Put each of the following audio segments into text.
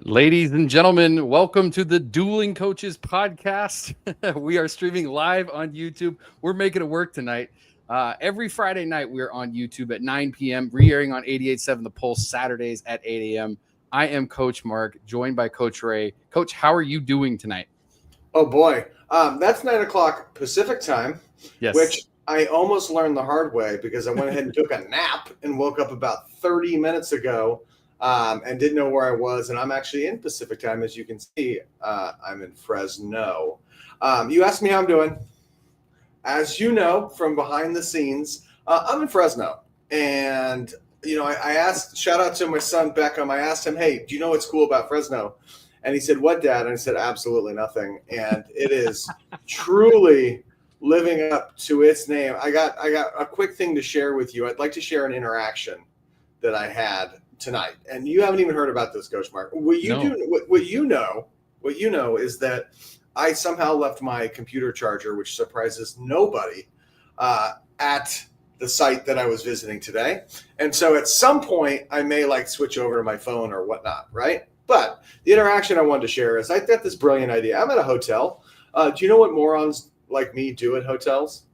Ladies and gentlemen, welcome to the Dueling Coaches podcast. We are streaming live on YouTube. We're making it work tonight. Every Friday night, we're on YouTube at 9 p.m., re-airing on 88.7 The Pulse Saturdays at 8 a.m. I am Coach Mark, joined by Coach Ray. Coach, how are you doing tonight? Oh, boy. That's 9 o'clock Pacific time, Yes. which I almost learned the hard way because I went ahead and took a nap and woke up about 30 minutes ago and didn't know where I was. And I'm actually in Pacific time. As you can see, I'm in Fresno. You asked me how I'm doing. As you know, from behind the scenes, I'm in Fresno. And, I asked, shout out to my son, Beckham. I asked him, hey, do you know what's cool about Fresno? And he said, what, Dad? And I said, absolutely nothing. And it is truly living up to its name. I got a quick thing to share with you. I'd like to share an interaction that I had tonight. And you haven't even heard about this, Coach Mark. What you know is that I somehow left my computer charger, which surprises nobody, at the site that I was visiting today. And so at some point I may switch over to my phone or whatnot, right? But the interaction I wanted to share is I got this brilliant idea. I'm at a hotel. Do you know what morons like me do at hotels?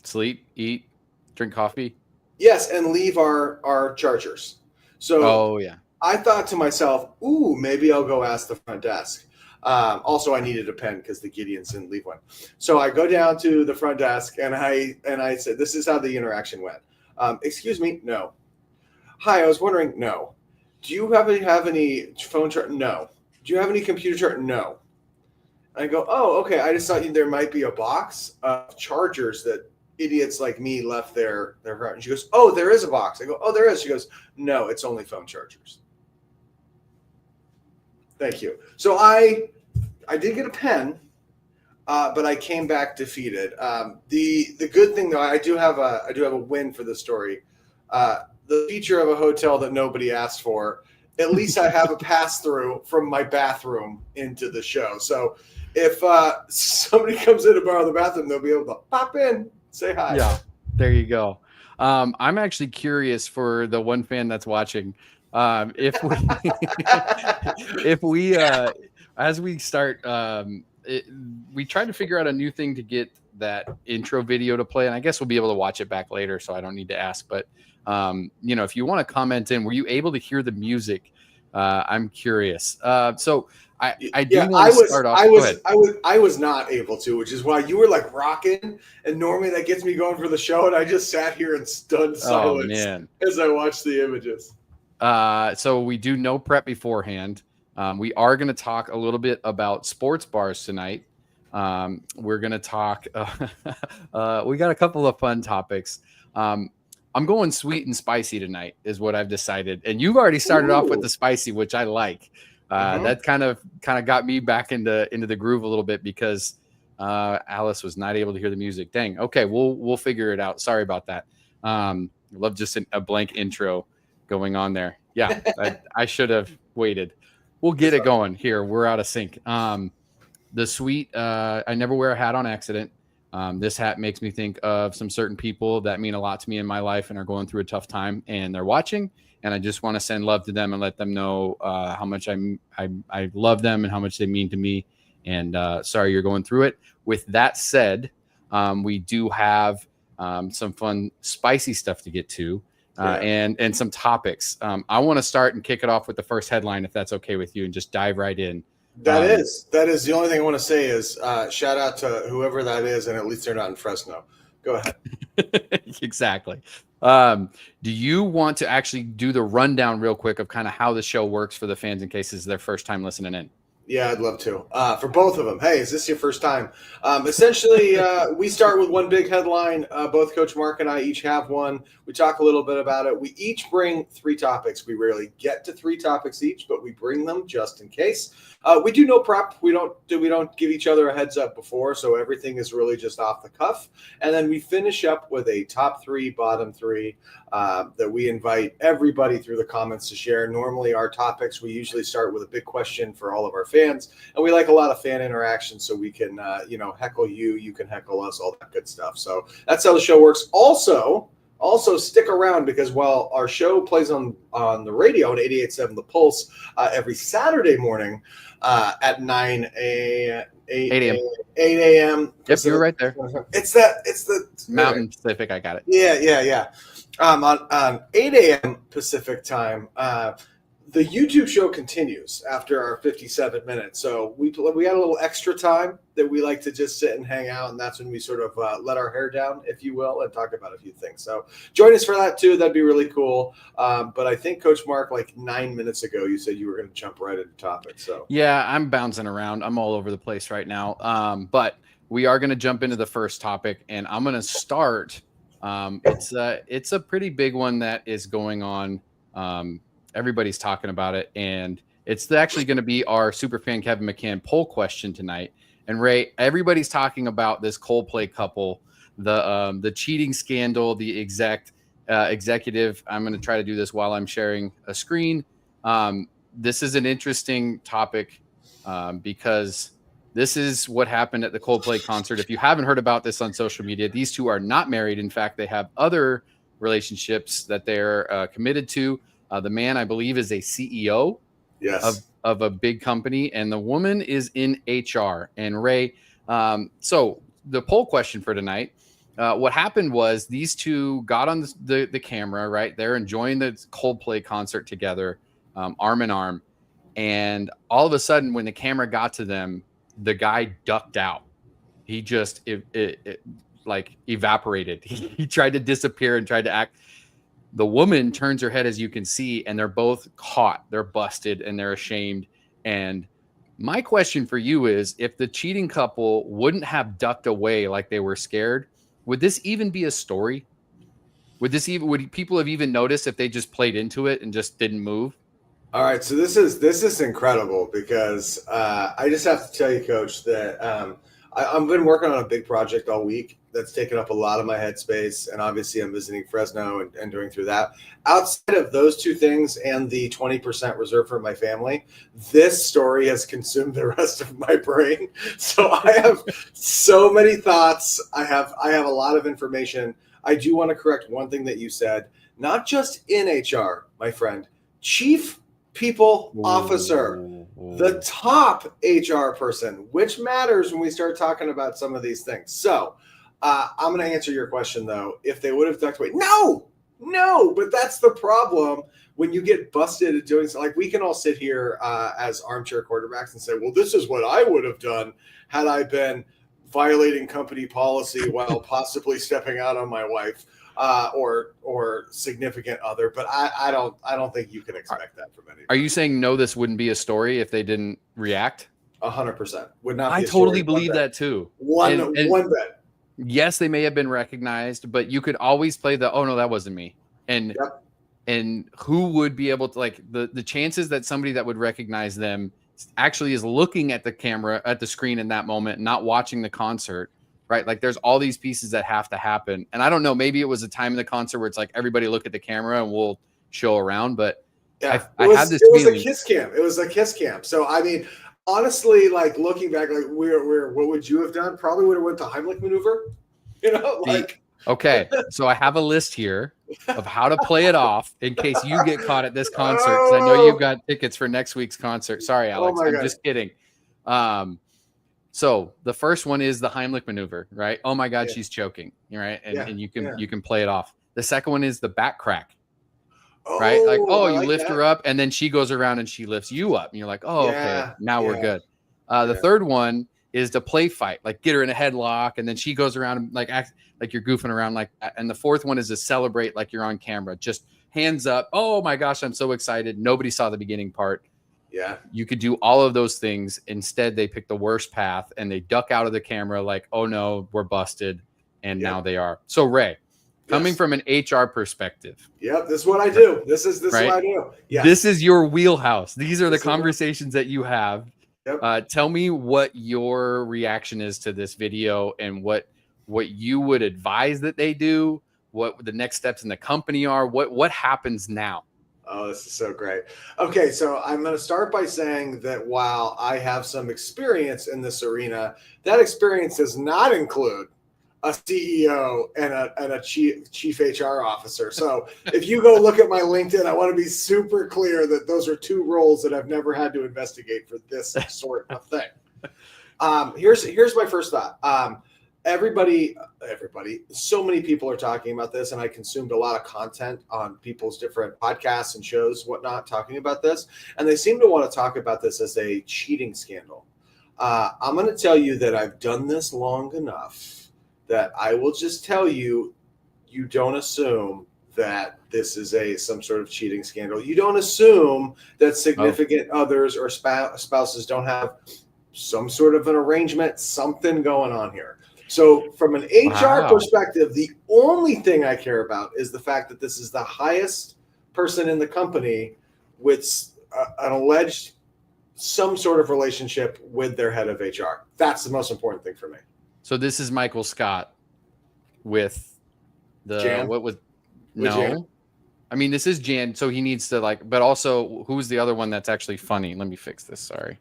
Sleep, eat, drink coffee. Yes, and leave our chargers. So yeah. I thought to myself, ooh, maybe I'll go ask the front desk. Also, I needed a pen because the Gideons didn't leave one. So I go down to the front desk and I said, this is how the interaction went. Excuse me? No. Hi, I was wondering, no. Do you have any phone charger? No. Do you have any computer charger? No. And I go, oh, okay. I just thought there might be a box of chargers that idiots like me left there. And she goes, oh, there is a box. I go, oh, there is. She goes, no, it's only phone chargers. Thank you. So I did get a pen, but I came back defeated. The good thing though, I do have a win for this story. The feature of a hotel that nobody asked for, at least I have a pass through from my bathroom into the show. So if somebody comes in to borrow the bathroom, they'll be able to pop in, say hi. Yeah, there you go. I'm actually curious for the one fan that's watching. If we as we start, we tried to figure out a new thing to get that intro video to play, and I guess we'll be able to watch it back later, so I don't need to ask. But if you want to comment in, were you able to hear the music? I'm curious. So I want to start off. I was not able to, which is why you were rocking, and normally that gets me going for the show, and I just sat here in stunned silence as I watched the images. So we do no prep beforehand. We are going to talk a little bit about sports bars tonight. We're going to talk. We got a couple of fun topics. I'm going sweet and spicy tonight is what I've decided. And you've already started off with the spicy, which I like. That kind of got me back into the groove a little bit because Alice was not able to hear the music. Dang. Okay, we'll figure it out. Sorry about that. Love just a blank intro going on there. Yeah, I should have waited. We'll get it going here. We're out of sync. The sweet, I never wear a hat on accident. This hat makes me think of some certain people that mean a lot to me in my life and are going through a tough time, and they're watching. And I just want to send love to them and let them know how much I love them and how much they mean to me. And sorry you're going through it. With that said, we do have some fun, spicy stuff to get to. And some topics. I want to start and kick it off with the first headline, if that's okay with you, and just dive right in. That is the only thing I want to say is shout out to whoever that is, and at least they're not in Fresno. Go ahead. Exactly. Do you want to actually do the rundown real quick of kind of how the show works for the fans in case it's their first time listening in? Yeah, I'd love to. For both of them. Hey, is this your first time? Essentially, we start with one big headline. Both Coach Mark and I each have one. We talk a little bit about it. We each bring 3 topics. We rarely get to 3 topics each, but we bring them just in case. We do no prep. We don't give each other a heads up before, so everything is really just off the cuff. And then we finish up with a top 3, bottom 3 that we invite everybody through the comments to share. Normally, our topics, we usually start with a big question for all of our fans, and we like a lot of fan interaction, so we can heckle you can heckle us, all that good stuff. So that's how the show works. Also, Also, stick around because while our show plays on the radio at 88.7 The Pulse every Saturday morning at 9 a.m. 8 a.m. 8 a.m. Yep, you were right there. It's the Mountain Pacific. I got it. Yeah. On 8 a.m. Pacific time, the YouTube show continues after our 57 minutes. So we had a little extra time that we like to just sit and hang out, and that's when we sort of let our hair down, if you will, and talk about a few things. So join us for that too. That'd be really cool. But I think Coach Mark, like 9 minutes ago, you said you were going to jump right into topic. So yeah, I'm bouncing around. I'm all over the place right now. But we are going to jump into the first topic, and I'm going to start. It's a pretty big one that is going on. Everybody's talking about it, and it's actually going to be our superfan Kevin McCann poll question tonight. And Ray, everybody's talking about this Coldplay couple, the cheating scandal, the executive. I'm going to try to do this while I'm sharing a screen. This is an interesting topic because this is what happened at the Coldplay concert. If you haven't heard about this on social media, these two are not married. In fact, they have other relationships that they're committed to. The man, I believe, is a CEO of a big company, and the woman is in HR. And Ray, so the poll question for tonight, what happened was these two got on the camera, right? They're enjoying the Coldplay concert together, arm in arm. And all of a sudden, when the camera got to them, the guy ducked out. He just like evaporated. He tried to disappear and tried to act. The woman turns her head, as you can see, and they're both caught. They're busted and they're ashamed. And my question for you is, if the cheating couple wouldn't have ducked away like they were scared, would this even be a story? Would people have even noticed if they just played into it and just didn't move? All right, so this is incredible because I just have to tell you, Coach, that I've been working on a big project all week that's taken up a lot of my headspace, and obviously I'm visiting Fresno and doing through that. Outside of those two things and the 20% reserved for my family, this story has consumed the rest of my brain. So I have so many thoughts. I have a lot of information. I do want to correct one thing that you said, not just in HR, my friend, Chief People Officer, the top HR person, which matters when we start talking about some of these things. So I'm going to answer your question, though. If they would have ducked away, no, but that's the problem when you get busted at doing something. Like, we can all sit here as armchair quarterbacks and say, well, this is what I would have done had I been violating company policy while possibly stepping out on my wife or significant other. But I don't think you can expect that from anybody. Are you saying no, this wouldn't be a story if they didn't react? 100% would not. I totally believe that too. One bet. Yes, they may have been recognized, but you could always play oh no, that wasn't me. And and who would be able to, like, the chances that somebody that would recognize them actually is looking at the camera, at the screen in that moment, not watching the concert, right? Like, there's all these pieces that have to happen. And I don't know, maybe it was a time in the concert where it's like, everybody look at the camera and we'll show around. But yeah, I had this feeling. It was a kiss cam. So, I mean, honestly, like, looking back, like, what would you have done? Probably would have went to Heimlich maneuver, like. Okay, so I have a list here of how to play it off in case you get caught at this concert. Because I know you've got tickets for next week's concert. Sorry, Alex, I'm just kidding. So the first one is the Heimlich maneuver, right? Oh my God, she's choking, right? And you can play it off. The second one is the back crack, right? Like, you lift her up, and then she goes around and she lifts you up, and you're like, okay, now we're good. The third one is the play fight, like get her in a headlock, and then she goes around and like act like you're goofing around, like. And the fourth one is to celebrate like you're on camera, just hands up. Oh my gosh, I'm so excited. Nobody saw the beginning part. Yeah, you could do all of those things. Instead, they pick the worst path and they duck out of the camera like, oh no, we're busted. And now they are. So Ray, coming from an HR perspective. Yep, this is what I do. This is what I do. Yeah, this is your wheelhouse. These are the conversations that you have. Yep. Tell me what your reaction is to this video and what you would advise that they do, what the next steps in the company are, what happens now. Oh, this is so great. Okay, so I'm going to start by saying that while I have some experience in this arena, that experience does not include a CEO and a chief HR officer. So if you go look at my LinkedIn, I want to be super clear that those are two roles that I've never had to investigate for this sort of thing. Here's my first thought. Everybody, so many people are talking about this, and I consumed a lot of content on people's different podcasts and shows, whatnot, talking about this, and they seem to want to talk about this as a cheating scandal. I'm going to tell you that I've done this long enough that I will just tell you, you don't assume that this is some sort of cheating scandal. You don't assume that significant others or spouses don't have some sort of an arrangement, something going on here. So from an HR perspective, the only thing I care about is the fact that this is the highest person in the company with an alleged some sort of relationship with their head of HR. That's the most important thing for me. So this is Michael Scott with the Jan? What was With no? Jan? I mean, this is Jan, so he needs to but also who's the other one that's actually funny? Let me fix this. Sorry.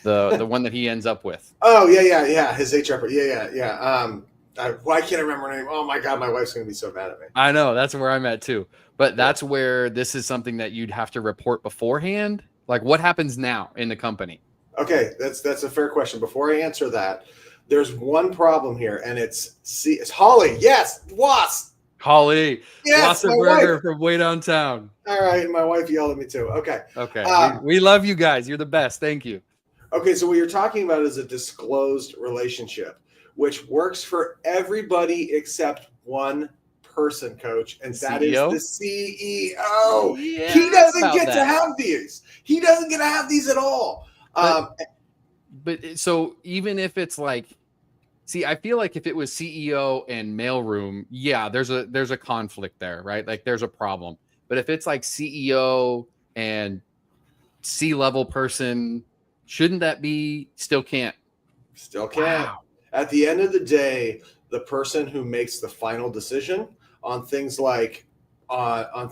The one that he ends up with. Oh, yeah. His HR. Yeah. Why can't I remember her name? Oh, my God. My wife's going to be so mad at me. I know. That's where I'm at, too. But that's where this is something that you'd have to report beforehand. Like, what happens now in the company? Okay, that's a fair question. Before I answer that, there's one problem here, and it's Holly. Yes, Was. Holly. Yes, Wassenberger from way downtown. All right, my wife yelled at me, too. Okay. We love you guys. You're the best. Thank you. Okay, so what you're talking about is a disclosed relationship, which works for everybody except one person, Coach, and that CEO? is the CEO. Yeah, he doesn't about get that. to have these. He doesn't get to have these at all. But so even if it's I feel like if it was CEO and mailroom, yeah, there's a conflict there, right? Like there's a problem. But if it's like CEO and C-level person, shouldn't that be still can't? Still can't. Wow. At the end of the day, the person who makes the final decision on things like layoffs,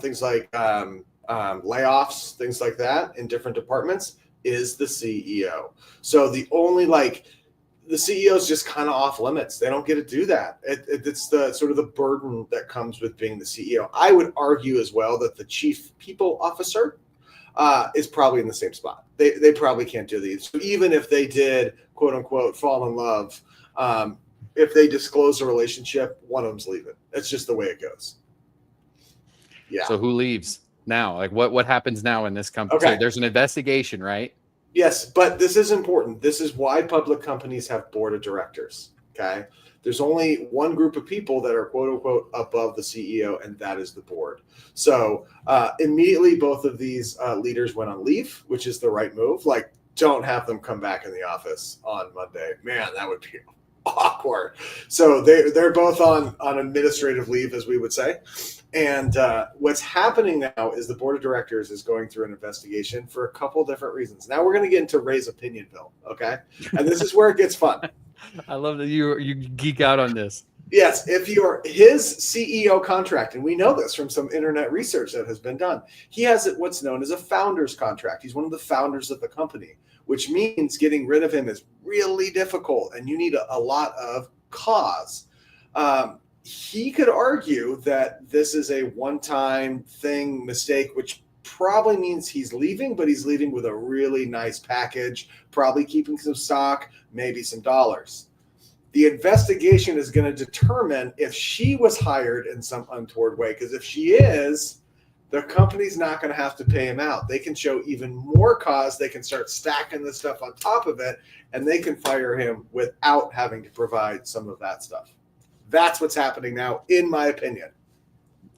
things like that in different departments is the CEO. So the only the CEO is just kind of off limits. They don't get to do that. It's the sort of the burden that comes with being the CEO. I would argue as well that the chief people officer is probably in the same spot. They probably can't do these. So even if they did, quote unquote, fall in love, if they disclose a relationship, one of them's leaving. It's just the way it goes. Yeah. So who leaves now? Like what happens now in this company? Okay. So there's an investigation, right? Yes, but this is important. This is why public companies have board of directors. Okay. There's only one group of people that are quote unquote above the CEO, and that is the board. So immediately both of these leaders went on leave, which is the right move. Like, don't have them come back in the office on Monday. Man, that would be awkward. So they're both on administrative leave, as we would say. And what's happening now is the board of directors is going through an investigation for a couple different reasons. Now we're going to get into Ray's Opinionville, okay? And this is where it gets fun. I love that you geek out on this. Yes, if you're his CEO contract, and we know this from some internet research that has been done, he has what's known as a founder's contract. He's one of the founders of the company, which means getting rid of him is really difficult, and you need a lot of cause. He could argue that this is a one-time thing, mistake, which probably means he's leaving, but he's leaving with a really nice package, probably keeping some stock, maybe some dollars. The investigation is going to determine if she was hired in some untoward way, because if she is, the company's not going to have to pay him out. They can show even more cause. They can start stacking this stuff on top of it, and they can fire him without having to provide some of that stuff. That's what's happening now, in my opinion.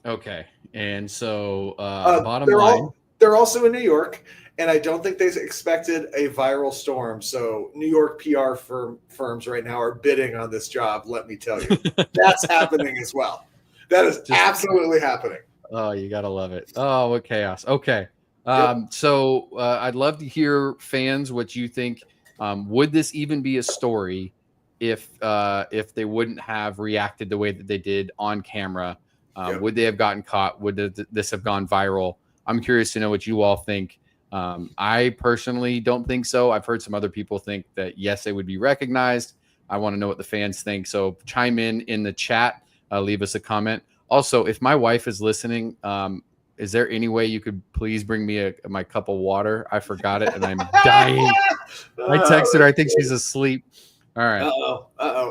Okay. And so bottom line. They're also in New York, and I don't think they expected a viral storm. So New York PR firms right now are bidding on this job, let me tell you. That's happening as well. That is absolutely happening. Oh, you got to love it. Oh, what chaos. Okay. Yep. So I'd love to hear, fans, what you think. Would this even be a story if they wouldn't have reacted the way that they did on camera? Yep. Would they have gotten caught? Would this have gone viral? I'm curious to know what you all think. I personally don't think so. I've heard some other people think that, yes, they would be recognized. I want to know what the fans think. So chime in the chat, leave us a comment. Also, if my wife is listening, is there any way you could please bring me my cup of water? I forgot it and I'm dying. I texted her. I think she's asleep. All right.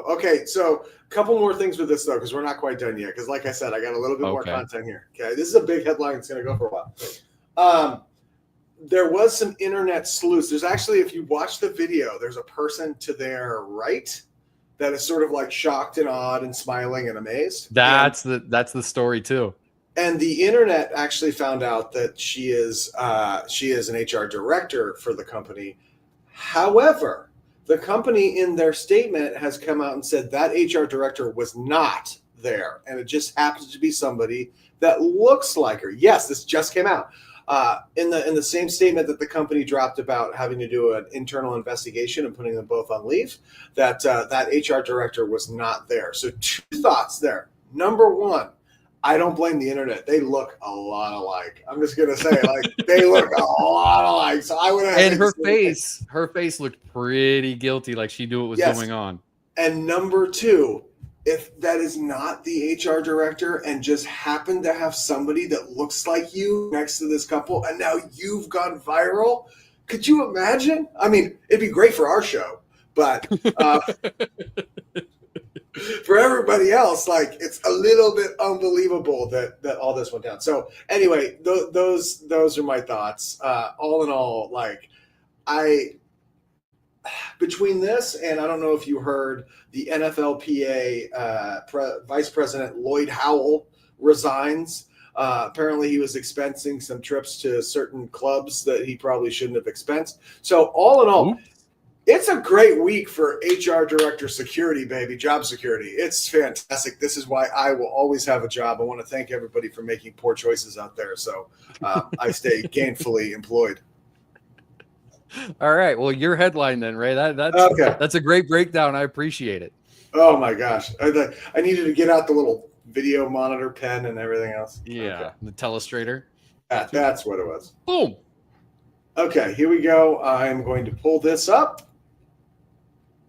Okay, so a couple more things with this though, because we're not quite done yet. Because like I said, I got a little bit more content here. Okay, this is a big headline. It's going to go for a while. There was some internet sleuths. There's actually, if you watch the video, there's a person to their right that is sort of like shocked and awed and smiling and amazed. That's the story too. And the internet actually found out that she is an HR director for the company. However, the company in their statement has come out and said that HR director was not there, and it just happens to be somebody that looks like her. Yes, this just came out in the same statement that the company dropped about having to do an internal investigation and putting them both on leave. That HR director was not there. So two thoughts there. Number one, I don't blame the internet. They look a lot alike. I'm just gonna say, like, they look a lot alike. So I would have. And her face looked pretty guilty, like she knew what was going on. And number two, if that is not the HR director and just happened to have somebody that looks like you next to this couple, and now you've gone viral, could you imagine? I mean, it'd be great for our show, but. For everybody else, like, it's a little bit unbelievable that all this went down. So anyway, those are my thoughts. All in all, like, between this and I don't know if you heard the NFLPA Vice President Lloyd Howell resigns. Apparently he was expensing some trips to certain clubs that he probably shouldn't have expensed. So all in all, it's a great week for HR director security, baby, job security. It's fantastic. This is why I will always have a job. I want to thank everybody for making poor choices out there. So I stay gainfully employed. All right. Well, your headline then, Ray. That's a great breakdown. I appreciate it. Oh my gosh. I needed to get out the little video monitor pen and everything else. Yeah. Okay. The telestrator. That's what it was. Boom. Okay, here we go. I'm going to pull this up.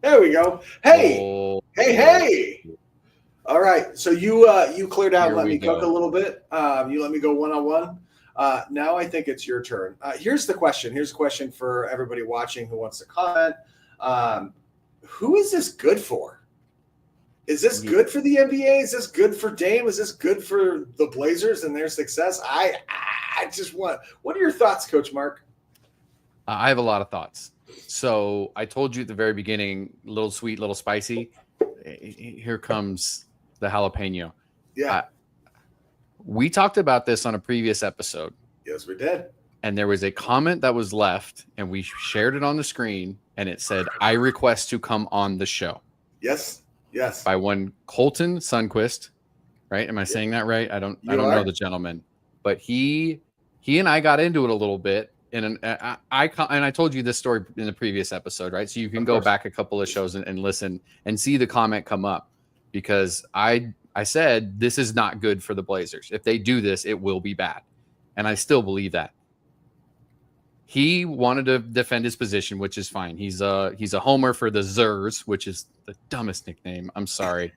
There we go. Hey. Hey. All right. So you cleared out and let me cook a little bit. You let me go one-on-one. Now I think it's your turn. Here's the question. Here's a question for everybody watching who wants to comment. Who is this good for? Is this good for the NBA? Is this good for Dame? Is this good for the Blazers and their success? I just want. What are your thoughts, Coach Mark? I have a lot of thoughts. So I told you at the very beginning, little sweet, little spicy. Here comes the jalapeno. Yeah. We talked about this on a previous episode. Yes, we did. And there was a comment that was left, and we shared it on the screen, and it said, "I request to come on the show." Yes. Yes. By one Colton Sunquist, right? Am I saying that right? I don't know the gentleman, but he and I got into it a little bit. And I told you this story in the previous episode, right? So you can go back a couple of shows and listen and see the comment come up, because I said this is not good for the Blazers. If they do this, it will be bad, and I still believe that. He wanted to defend his position, which is fine. He's a homer for the Zers, which is the dumbest nickname. I'm sorry.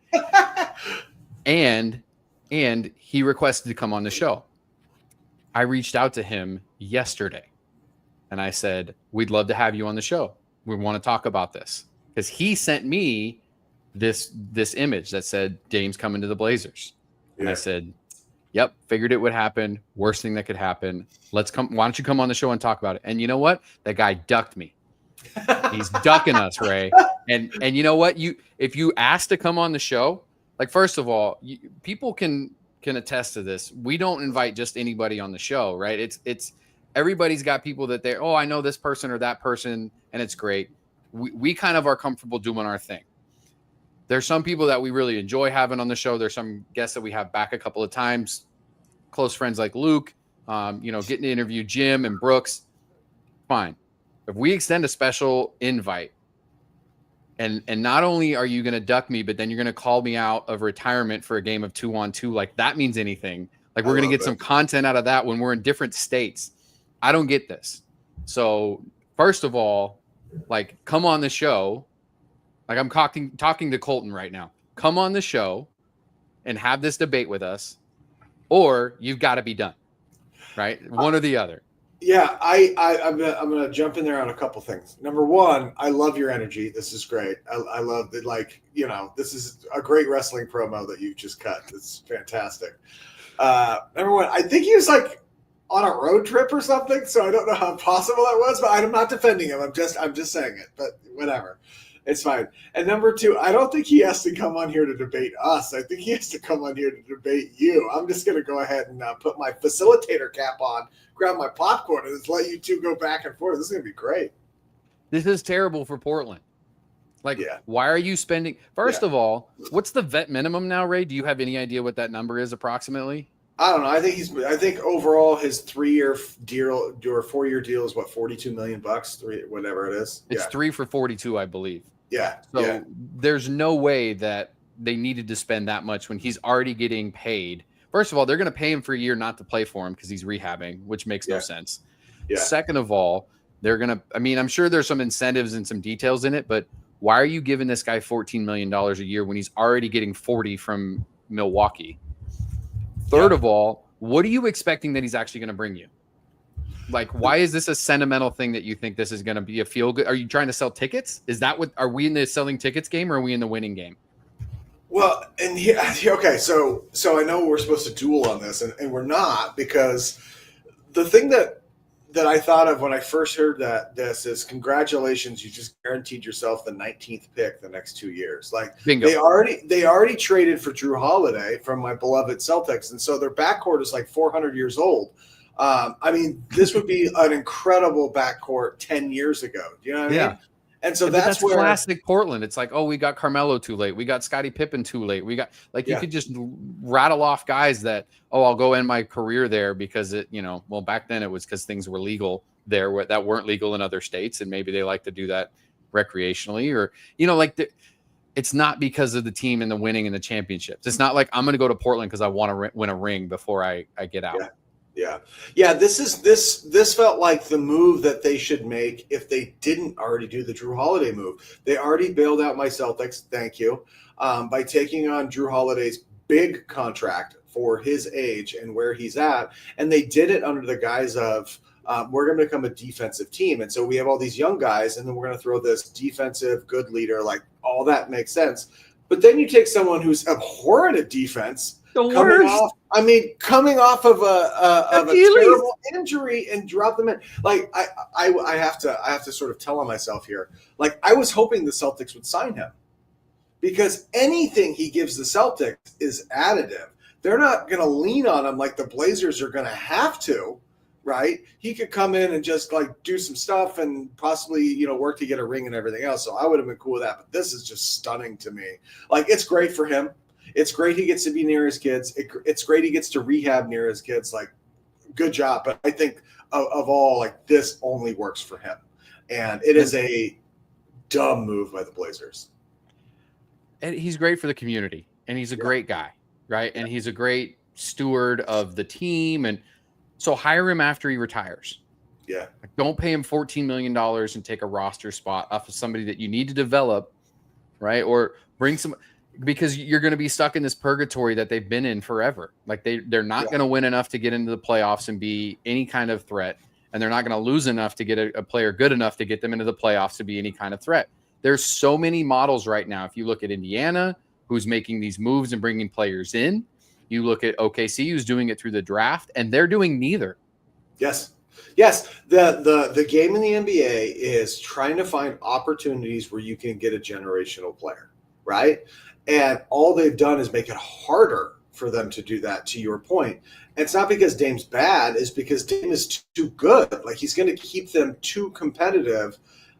and he requested to come on the show. I reached out to him yesterday. And I said, we'd love to have you on the show. We want to talk about this. Because he sent me this image that said, Dame's coming to the Blazers. And I said, yep, figured it would happen. Worst thing that could happen. Let's come. Why don't you come on the show and talk about it? And you know what? That guy ducked me. He's ducking us, Ray. And you know what? If you ask to come on the show, like, first of all, people can attest to this. We don't invite just anybody on the show, right? It's everybody's got people that I know this person or that person, and it's great. We kind of are comfortable doing our thing. There's some people that we really enjoy having on the show. There's some guests that we have back a couple of times, close friends like Luke, getting to interview Jim and Brooks. Fine. If we extend a special invite, and not only are you going to duck me, but then you're going to call me out of retirement for a game of 2-on-2, like that means anything. Like, we're going to get some content out of that when we're in different states. I don't get this. So first of all, like, come on the show. Like I'm talking to Colton right now. Come on the show and have this debate with us, or you've got to be done. Right? One or the other. Yeah, I'm gonna jump in there on a couple things. Number one, I love your energy. This is great. I love that. Like, this is a great wrestling promo that you just cut. It's fantastic. Number one, I think he was like on a road trip or something. So I don't know how possible that was, but I'm not defending him. I'm just saying it. But whatever, it's fine. And number two, I don't think he has to come on here to debate us. I think he has to come on here to debate you. I'm just gonna go ahead and put my facilitator cap on, grab my popcorn, and just let you two go back and forth. This is gonna be great. This is terrible for Portland. Like, why are you spending? First of all, what's the vet minimum now, Ray? Do you have any idea what that number is approximately? I don't know. I think overall his 3-year deal or 4-year deal is what, $42 million, whatever it is. It's 3 for 42, I believe. Yeah. So there's no way that they needed to spend that much when he's already getting paid. First of all, they're going to pay him for a year not to play for him because he's rehabbing, which makes no sense. Yeah. Second of all, they're going to, I mean, I'm sure there's some incentives and some details in it, but why are you giving this guy $14 million a year when he's already getting 40 from Milwaukee? Third of all, what are you expecting that he's actually going to bring you? Like, why is this a sentimental thing that you think this is going to be a feel good? Are you trying to sell tickets? Is that what, are we in the selling tickets game or are we in the winning game? Well, and okay, so I know we're supposed to duel on this, and we're not, because the thing that I thought of when I first heard this is, congratulations, you just guaranteed yourself the 19th pick the next 2 years. Like, bingo. They already traded for Drew Holiday from my beloved Celtics, and so their backcourt is like 400 years old. I mean, this would be an incredible backcourt 10 years ago. Do you know what I mean? And so that's where classic Portland. It's like, oh, we got Carmelo too late. We got Scottie Pippen too late. We got you could just rattle off guys that, oh, I'll go end my career there because it, well, back then it was because things were legal there that weren't legal in other states. And maybe they like to do that recreationally or, it's not because of the team and the winning and the championships. It's not like I'm going to go to Portland because I want to win a ring before I get out. Yeah. This felt like the move that they should make if they didn't already do the Drew Holiday move. They already bailed out my Celtics, thank you, by taking on Drew Holiday's big contract for his age and where he's at, and they did it under the guise of we're going to become a defensive team, and so we have all these young guys, and then we're going to throw this defensive good leader. Like, all that makes sense, but then you take someone who's abhorrent at defense. Coming off of a terrible injury and drop them in. Like, I have to sort of tell on myself here. Like, I was hoping the Celtics would sign him because anything he gives the Celtics is additive. They're not going to lean on him like the Blazers are going to have to, right? He could come in and just like do some stuff and possibly, work to get a ring and everything else. So I would have been cool with that. But this is just stunning to me. Like, it's great for him. It's great he gets to be near his kids. It's great he gets to rehab near his kids. Like, good job. But I think of all, like, this only works for him. And it is a dumb move by the Blazers. And he's great for the community. And he's a great guy, right? And he's a great steward of the team. And so hire him after he retires. Yeah. Like, don't pay him $14 million and take a roster spot off of somebody that you need to develop, right? Or bring some – because you're going to be stuck in this purgatory that they've been in forever. Like, they're not going to win enough to get into the playoffs and be any kind of threat. And they're not going to lose enough to get a player good enough to get them into the playoffs to be any kind of threat. There's so many models right now. If you look at Indiana, who's making these moves and bringing players in, you look at OKC, who's doing it through the draft, and they're doing neither. Yes. The game in the NBA is trying to find opportunities where you can get a generational player, right? And all they've done is make it harder for them to do that, to your point. And it's not because Dame's bad, it's because Dame is too good. Like, he's going to keep them too competitive.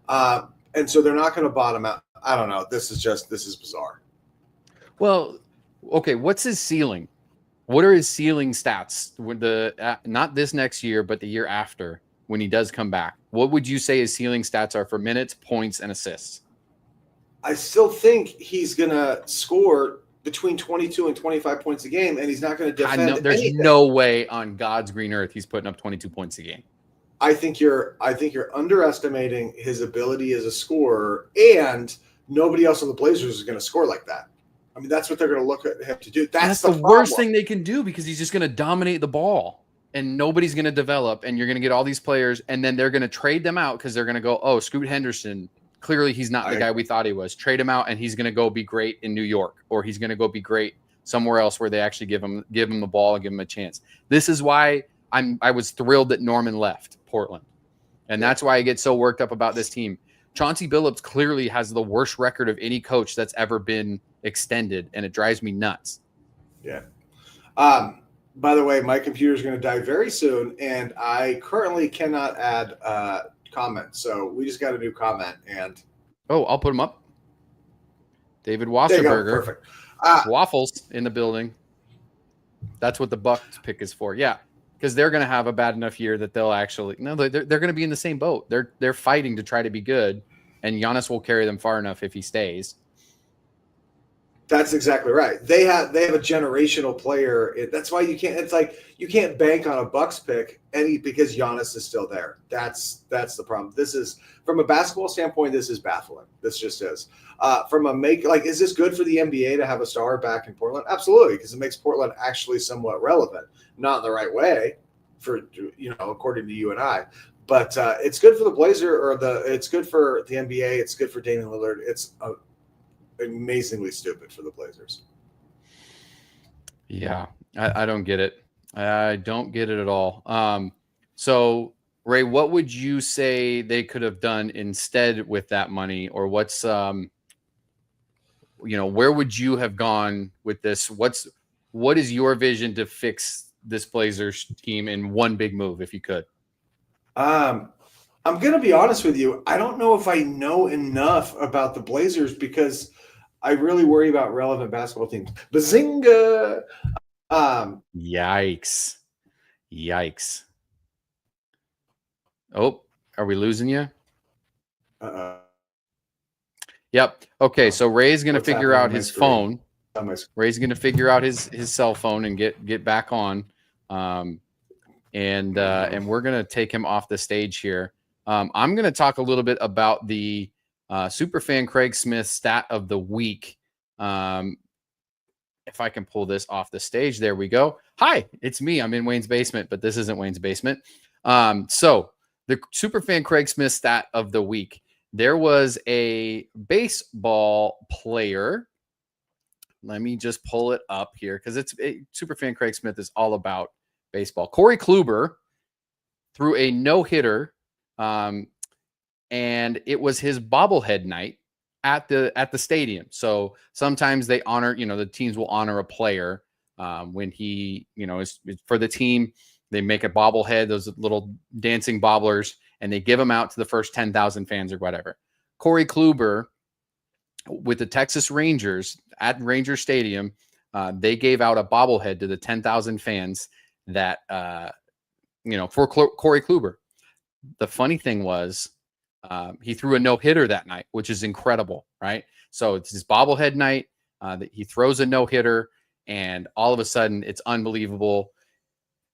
And so they're not going to bottom out. I don't know. This is bizarre. Well, okay. What's his ceiling? What are his ceiling stats with not this next year, but the year after when he does come back? What would you say his ceiling stats are for minutes, points, and assists? I still think he's going to score between 22 and 25 points a game, and he's not going to defend. There's anything. No way on God's green earth he's putting up 22 points a game. I think you're underestimating his ability as a scorer, and nobody else on the Blazers is going to score like that. I mean, that's what they're going to look at him to do. That's the worst thing they can do, because he's just going to dominate the ball and nobody's going to develop, and you're going to get all these players, and then they're going to trade them out because they're going to go, oh, Scoot Henderson, clearly he's not the guy we thought he was. Trade him out, and he's going to go be great in New York, or he's going to go be great somewhere else where they actually give him the ball and give him a chance. This is why I was thrilled that Norman left Portland, and that's why I get so worked up about this team. Chauncey Billups clearly has the worst record of any coach that's ever been extended, and it drives me nuts. Yeah. By the way, my computer is going to die very soon, and I currently cannot add comments. So we just got a new comment, and I'll put them up. David Wasserberger, perfect. Waffles in the building. That's what the Bucks pick is for. Yeah, because they're going to have a bad enough year that they'll actually they're going to be in the same boat. They're fighting to try to be good, and Giannis will carry them far enough if he stays. That's exactly right. They have a generational player. That's why you can't. It's like you can't bank on a Bucks pick because Giannis is still there. That's the problem. This is, from a basketball standpoint, this is baffling. This just is. Is this good for the NBA to have a star back in Portland? Absolutely, because it makes Portland actually somewhat relevant. Not in the right way, according to you and I. But it's good for the Blazer, it's good for the NBA. It's good for Damian Lillard. It's amazingly stupid for the Blazers. Yeah, I don't get it. I don't get it at all. So Ray, what would you say they could have done instead with that money, or what's where would you have gone with this? What is your vision to fix this Blazers team in one big move, if you could? I'm going to be honest with you. I don't know if I know enough about the Blazers because I really worry about relevant basketball teams. Bazinga! Yikes. Oh, are we losing you? Yep. Okay, so Ray's going to figure out his phone. Ray's going to figure out his cell phone and get back on. And we're going to take him off the stage here. I'm going to talk a little bit about the Superfan Craig Smith stat of the week. If I can pull this off the stage, there we go. Hi, it's me. I'm in Wayne's basement, but this isn't Wayne's basement. So the Superfan Craig Smith stat of the week. There was a baseball player. Let me just pull it up here because Superfan Craig Smith is all about baseball. Corey Kluber threw a no-hitter, and it was his bobblehead night at the stadium. So sometimes they honor, the teams will honor a player when he, is for the team. They make a bobblehead, those little dancing bobblers, and they give them out to the first 10,000 fans or whatever. Corey Kluber with the Texas Rangers at Ranger Stadium, they gave out a bobblehead to the 10,000 fans that, for Corey Kluber. The funny thing was, he threw a no-hitter that night, which is incredible, right? So it's his bobblehead night. That he throws a no-hitter, and all of a sudden, it's unbelievable.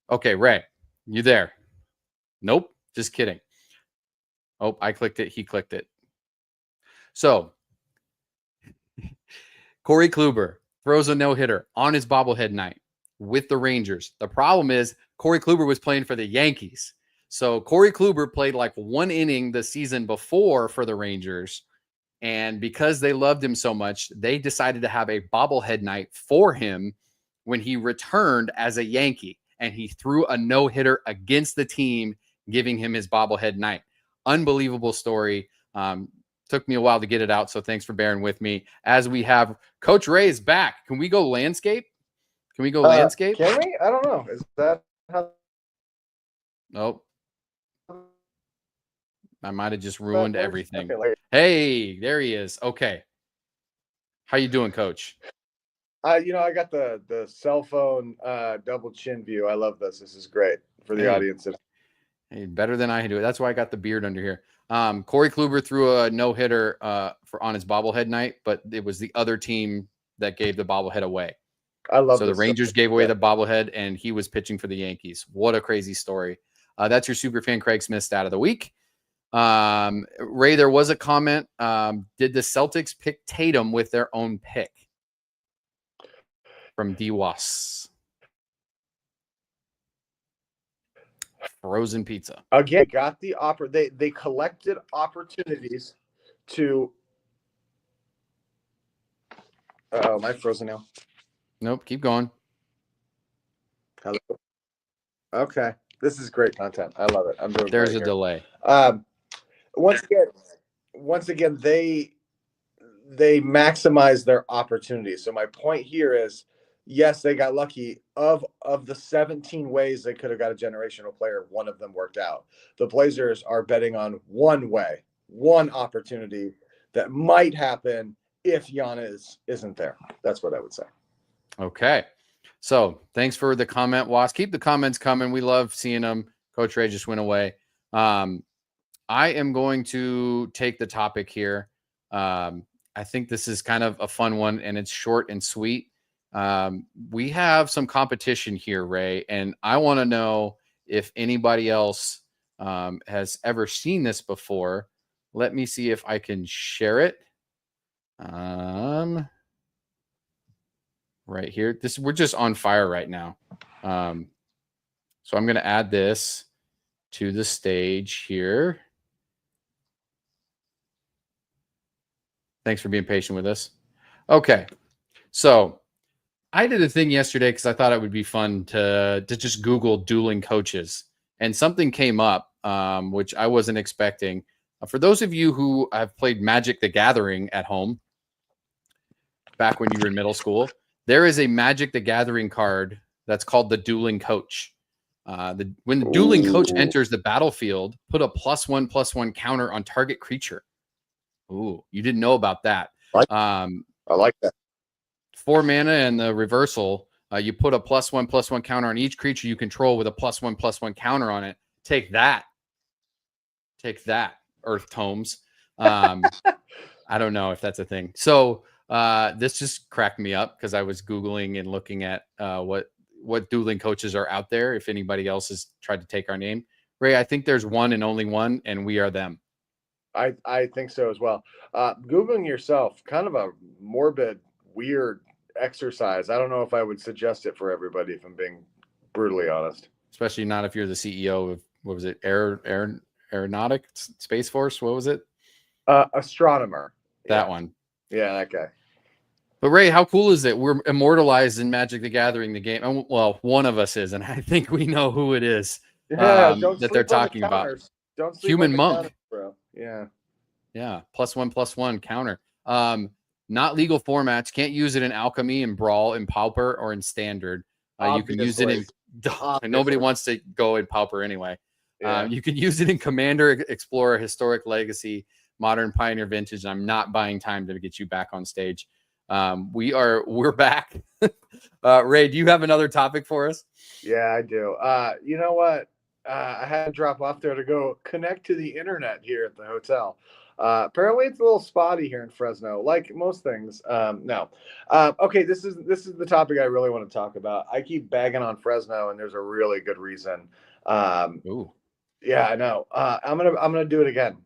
Okay, Ray, you there? Nope, just kidding. Oh, I clicked it. He clicked it. So Corey Kluber throws a no-hitter on his bobblehead night with the Rangers. The problem is Corey Kluber was playing for the Yankees. So Corey Kluber played like one inning the season before for the Rangers. And because they loved him so much, they decided to have a bobblehead night for him when he returned as a Yankee. And he threw a no-hitter against the team, giving him his bobblehead night. Unbelievable story. Took me a while to get it out, so thanks for bearing with me. As we have Coach Ray is back. Can we go landscape? Can we go landscape? Can we? I don't know. Is that how? Nope. I might have just ruined everything. Okay, hey, there he is. Okay. How you doing, Coach? I got the cell phone double chin view. I love this. This is great for the audience. Hey, better than I do it. That's why I got the beard under here. Corey Kluber threw a no-hitter on his bobblehead night, but it was the other team that gave the bobblehead away. I love. So the Rangers gave away the bobblehead, and he was pitching for the Yankees. What a crazy story! That's your Superfan Craig Smith stat of the week. Ray, there was a comment. Did the Celtics pick Tatum with their own pick? From DWAS. Frozen pizza. Again, got the they collected opportunities to. Oh, am I frozen now? Nope, keep going. Hello. Okay, this is great content. I love it. I'm doing. There's a delay. Once again, they maximize their opportunities. So my point here is, yes, they got lucky. Of the 17 ways they could have got a generational player, one of them worked out. The Blazers are betting on one way, one opportunity that might happen if Giannis isn't there. That's what I would say. Okay. So thanks for the comment, Was. Keep the comments coming. We love seeing them. Coach Ray just went away. I am going to take the topic here. I think this is kind of a fun one, and it's short and sweet. We have some competition here, Ray, and I want to know if anybody else has ever seen this before. Let me see if I can share it. Right here. We're just on fire right now. So I'm going to add this to the stage here. Thanks for being patient with us. Okay. So I did a thing yesterday because I thought it would be fun to just Google dueling coaches, and something came up, which I wasn't expecting. For those of you who have played Magic the Gathering at home, back when you were in middle school, there is a Magic the Gathering card that's called the dueling coach. When the dueling coach enters the battlefield, put a +1/+1 counter on target creature. Ooh, you didn't know about that. I like that. 4 mana and the reversal, you put a +1/+1 counter on each creature you control with a +1/+1 counter on it. Take that, Earth Tomes. I don't know if that's a thing. So this just cracked me up because I was Googling and looking at what dueling coaches are out there. If anybody else has tried to take our name, Ray, I think there's one and only one, and we are them. I think so as well. Googling yourself, kind of a morbid, weird exercise. I don't know if I would suggest it for everybody, if I'm being brutally honest. Especially not if you're the CEO of, what was it, Aeronautic Space Force? What was it? Astronomer. That one. Yeah, that guy. But Ray, how cool is it? We're immortalized in Magic the Gathering, the game. Well, one of us is, and I think we know who it is that they're talking about. Don't sleep Human on the Monk. counters, bro. Yeah. +1/+1 counter. Not legal formats. Can't use it in Alchemy, and Brawl, in Pauper, or in Standard. You can use it in. Nobody wants to go in Pauper anyway. Yeah. You can use it in Commander, Explorer, Historic, Legacy, Modern, Pioneer, Vintage. And I'm not buying time to get you back on stage. We're back. Ray, do you have another topic for us? Yeah, I do. You know what? I had to drop off there to go connect to the internet here at the hotel. Apparently it's a little spotty here in Fresno, like most things. No. Okay, this is the topic I really want to talk about. I keep bagging on Fresno, and there's a really good reason. Ooh. Yeah, I know. I'm gonna do it again.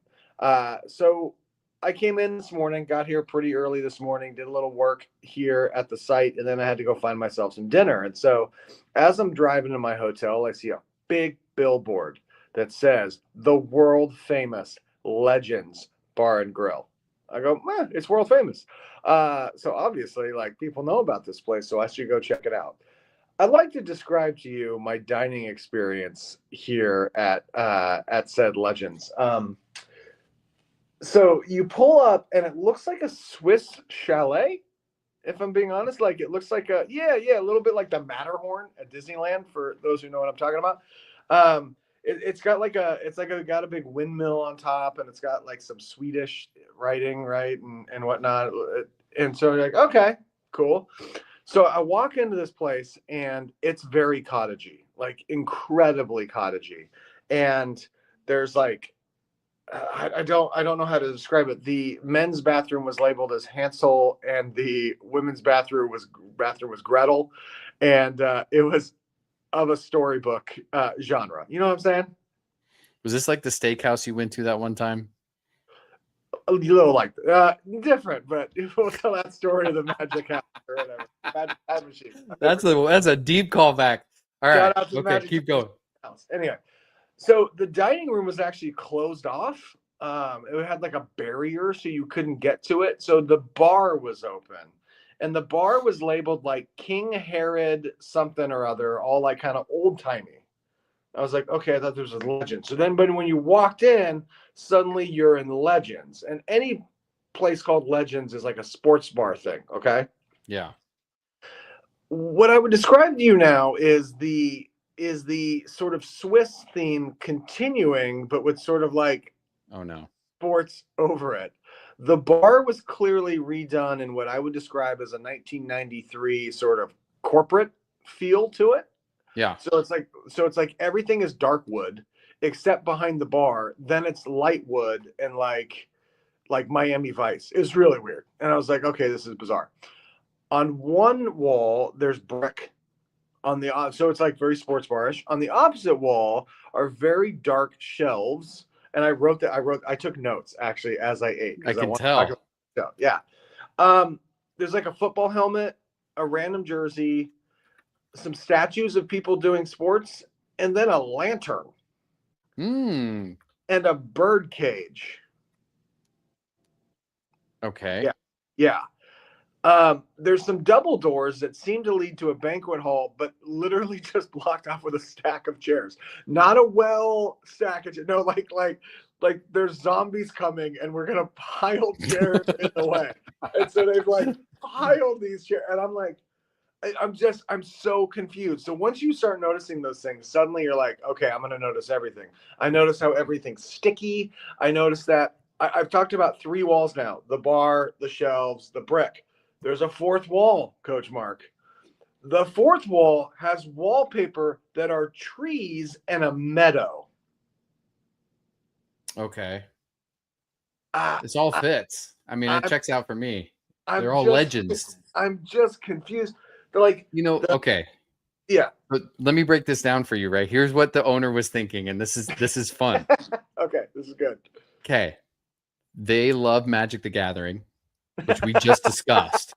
So I came in this morning, got here pretty early this morning, did a little work here at the site, and then I had to go find myself some dinner. And so as I'm driving to my hotel, I see a big billboard that says the world famous Legends Bar and Grill. I go, it's world famous. So obviously, like, people know about this place, so I should go check it out. I'd like to describe to you my dining experience here at said Legends. So you pull up, and it looks like a Swiss chalet, if I'm being honest. Like, it looks like a little bit like the Matterhorn at Disneyland, for those who know what I'm talking about. It's got got a big windmill on top, and it's got like some Swedish writing, right, and whatnot. And so you're like, okay, cool. So I walk into this place, and it's very cottagey, like incredibly cottagey. And there's like, I don't know how to describe it. The men's bathroom was labeled as Hansel, and the women's bathroom was Gretel, and it was of a storybook genre. You know what I'm saying? Was this like the steakhouse you went to that one time? A little like different, but we'll tell that story of the magic house or whatever. Magic machine. That's a deep callback. All right. Shout out to the Okay, magic keep going. house. Anyway, so the dining room was actually closed off. It had like a barrier so you couldn't get to it. So the bar was open. And the bar was labeled like King Herod something or other, all like kind of old timey. I was like, okay, I thought there was a Legend. So then, but when you walked in, suddenly you're in Legends. And any place called Legends is like a sports bar thing. Okay. Yeah. What I would describe to you now is the sort of Swiss theme continuing, but with sort of like Oh no. sports over it. The bar was clearly redone in what I would describe as a 1993 sort of corporate feel to it. Yeah. So it's like everything is dark wood except behind the bar. Then it's light wood and like Miami Vice. It's really weird. And I was like, okay, this is bizarre. On one wall, there's brick. So it's like very sports barish. On the opposite wall are very dark shelves. And I took notes actually as I ate. I can tell. Yeah. There's like a football helmet, a random jersey, some statues of people doing sports, and then a lantern. And a bird cage. Okay. Yeah. There's some double doors that seem to lead to a banquet hall, but literally just blocked off with a stack of chairs. Not a well stack of chairs. No, like there's zombies coming and we're gonna pile chairs in the way. And so they've like piled these chairs, and I'm like, I'm so confused. So once you start noticing those things, suddenly you're like, okay, I'm gonna notice everything. I notice how everything's sticky. I notice that I've talked about 3 walls now: the bar, the shelves, the brick. There's a 4th wall, Coach Mark. The 4th wall has wallpaper that are trees and a meadow. Okay. This all fits. I mean, it checks out for me. They're all legends. I'm just confused. They're like, okay. Yeah. But let me break this down for you, right? Here's what the owner was thinking, and this is fun. Okay, this is good. Okay. They love Magic the Gathering, which we just discussed.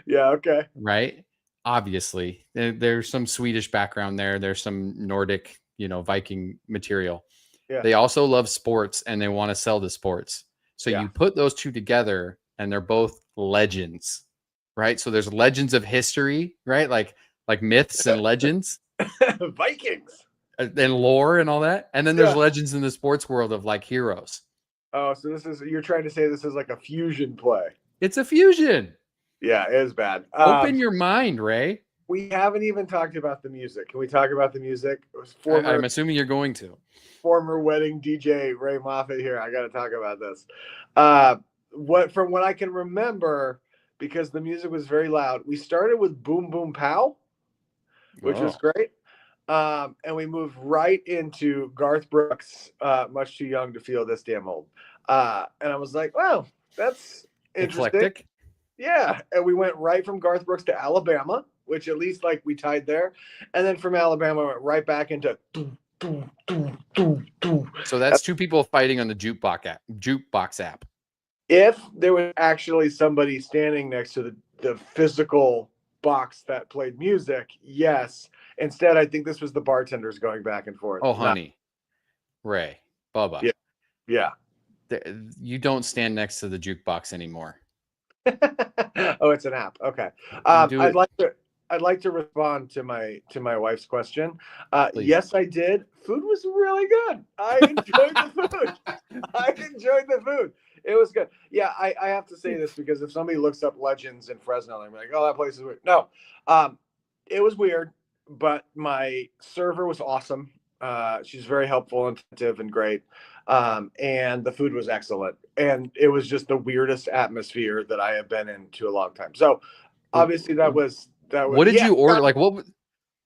Yeah, okay. Right? Obviously. There's some Swedish background there. There's some Nordic, Viking material. Yeah. They also love sports and they want to sell the sports. So you put those two together and they're both legends, right? So there's legends of history, right? Like myths and legends. Vikings. And lore and all that. And then there's legends in the sports world of like heroes. Oh, so you're trying to say this is like a fusion play. It's a fusion. Yeah, it is bad. Open your mind, Ray. We haven't even talked about the music. Can we talk about the music? I'm assuming you're going to. Former wedding DJ Ray Moffat here. I got to talk about this. From what I can remember, because the music was very loud, we started with Boom Boom Pow, which was great. And we moved right into Garth Brooks, Much Too Young to Feel This Damn Old. And I was like, wow, that's interesting. Eclectic. Yeah. And we went right from Garth Brooks to Alabama, which at least like we tied there. And then from Alabama, went right back into. So that's 2 people fighting on the jukebox app. If there was actually somebody standing next to the physical box that played music, yes. Instead, I think this was the bartenders going back and forth. Oh, honey. Ray, Bubba. Yeah. You don't stand next to the jukebox anymore. Oh, it's an app. Okay. I'd like to respond to my wife's question. Yes, I did. Food was really good. I enjoyed the food. It was good. Yeah, I have to say this because if somebody looks up Legends in Fresno, they're like, oh, that place is weird. No, it was weird, but my server was awesome. She's very helpful and attentive and great. And the food was excellent. And it was just the weirdest atmosphere that I have been in to a long time. So obviously that was. What did you order? Like what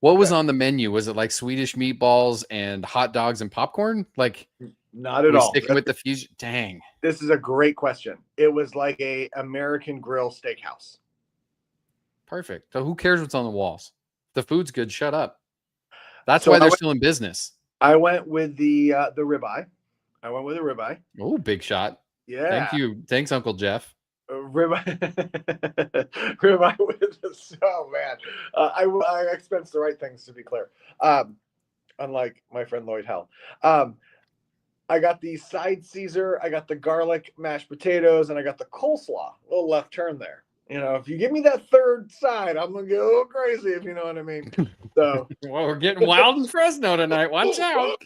was on the menu? Was it like Swedish meatballs and hot dogs and popcorn? Like not at all. Sticking with the fusion. Dang. This is a great question. It was like a American Grill steakhouse. Perfect. So who cares what's on the walls? The food's good. Shut up. That's why they're still in business. I went with the ribeye. I went with a ribeye. Oh, big shot. Yeah. Thank you. Thanks, Uncle Jeff. Ribeye, ribeye with the, oh man, I expense the right things, to be clear. Unlike my friend Lloyd Hell. I got the side Caesar, I got the garlic mashed potatoes, and I got the coleslaw. A little left turn there. You know, if you give me that third side, I'm gonna go a little crazy, if you know what I mean. So, well, we're getting wild in Fresno tonight. Watch out.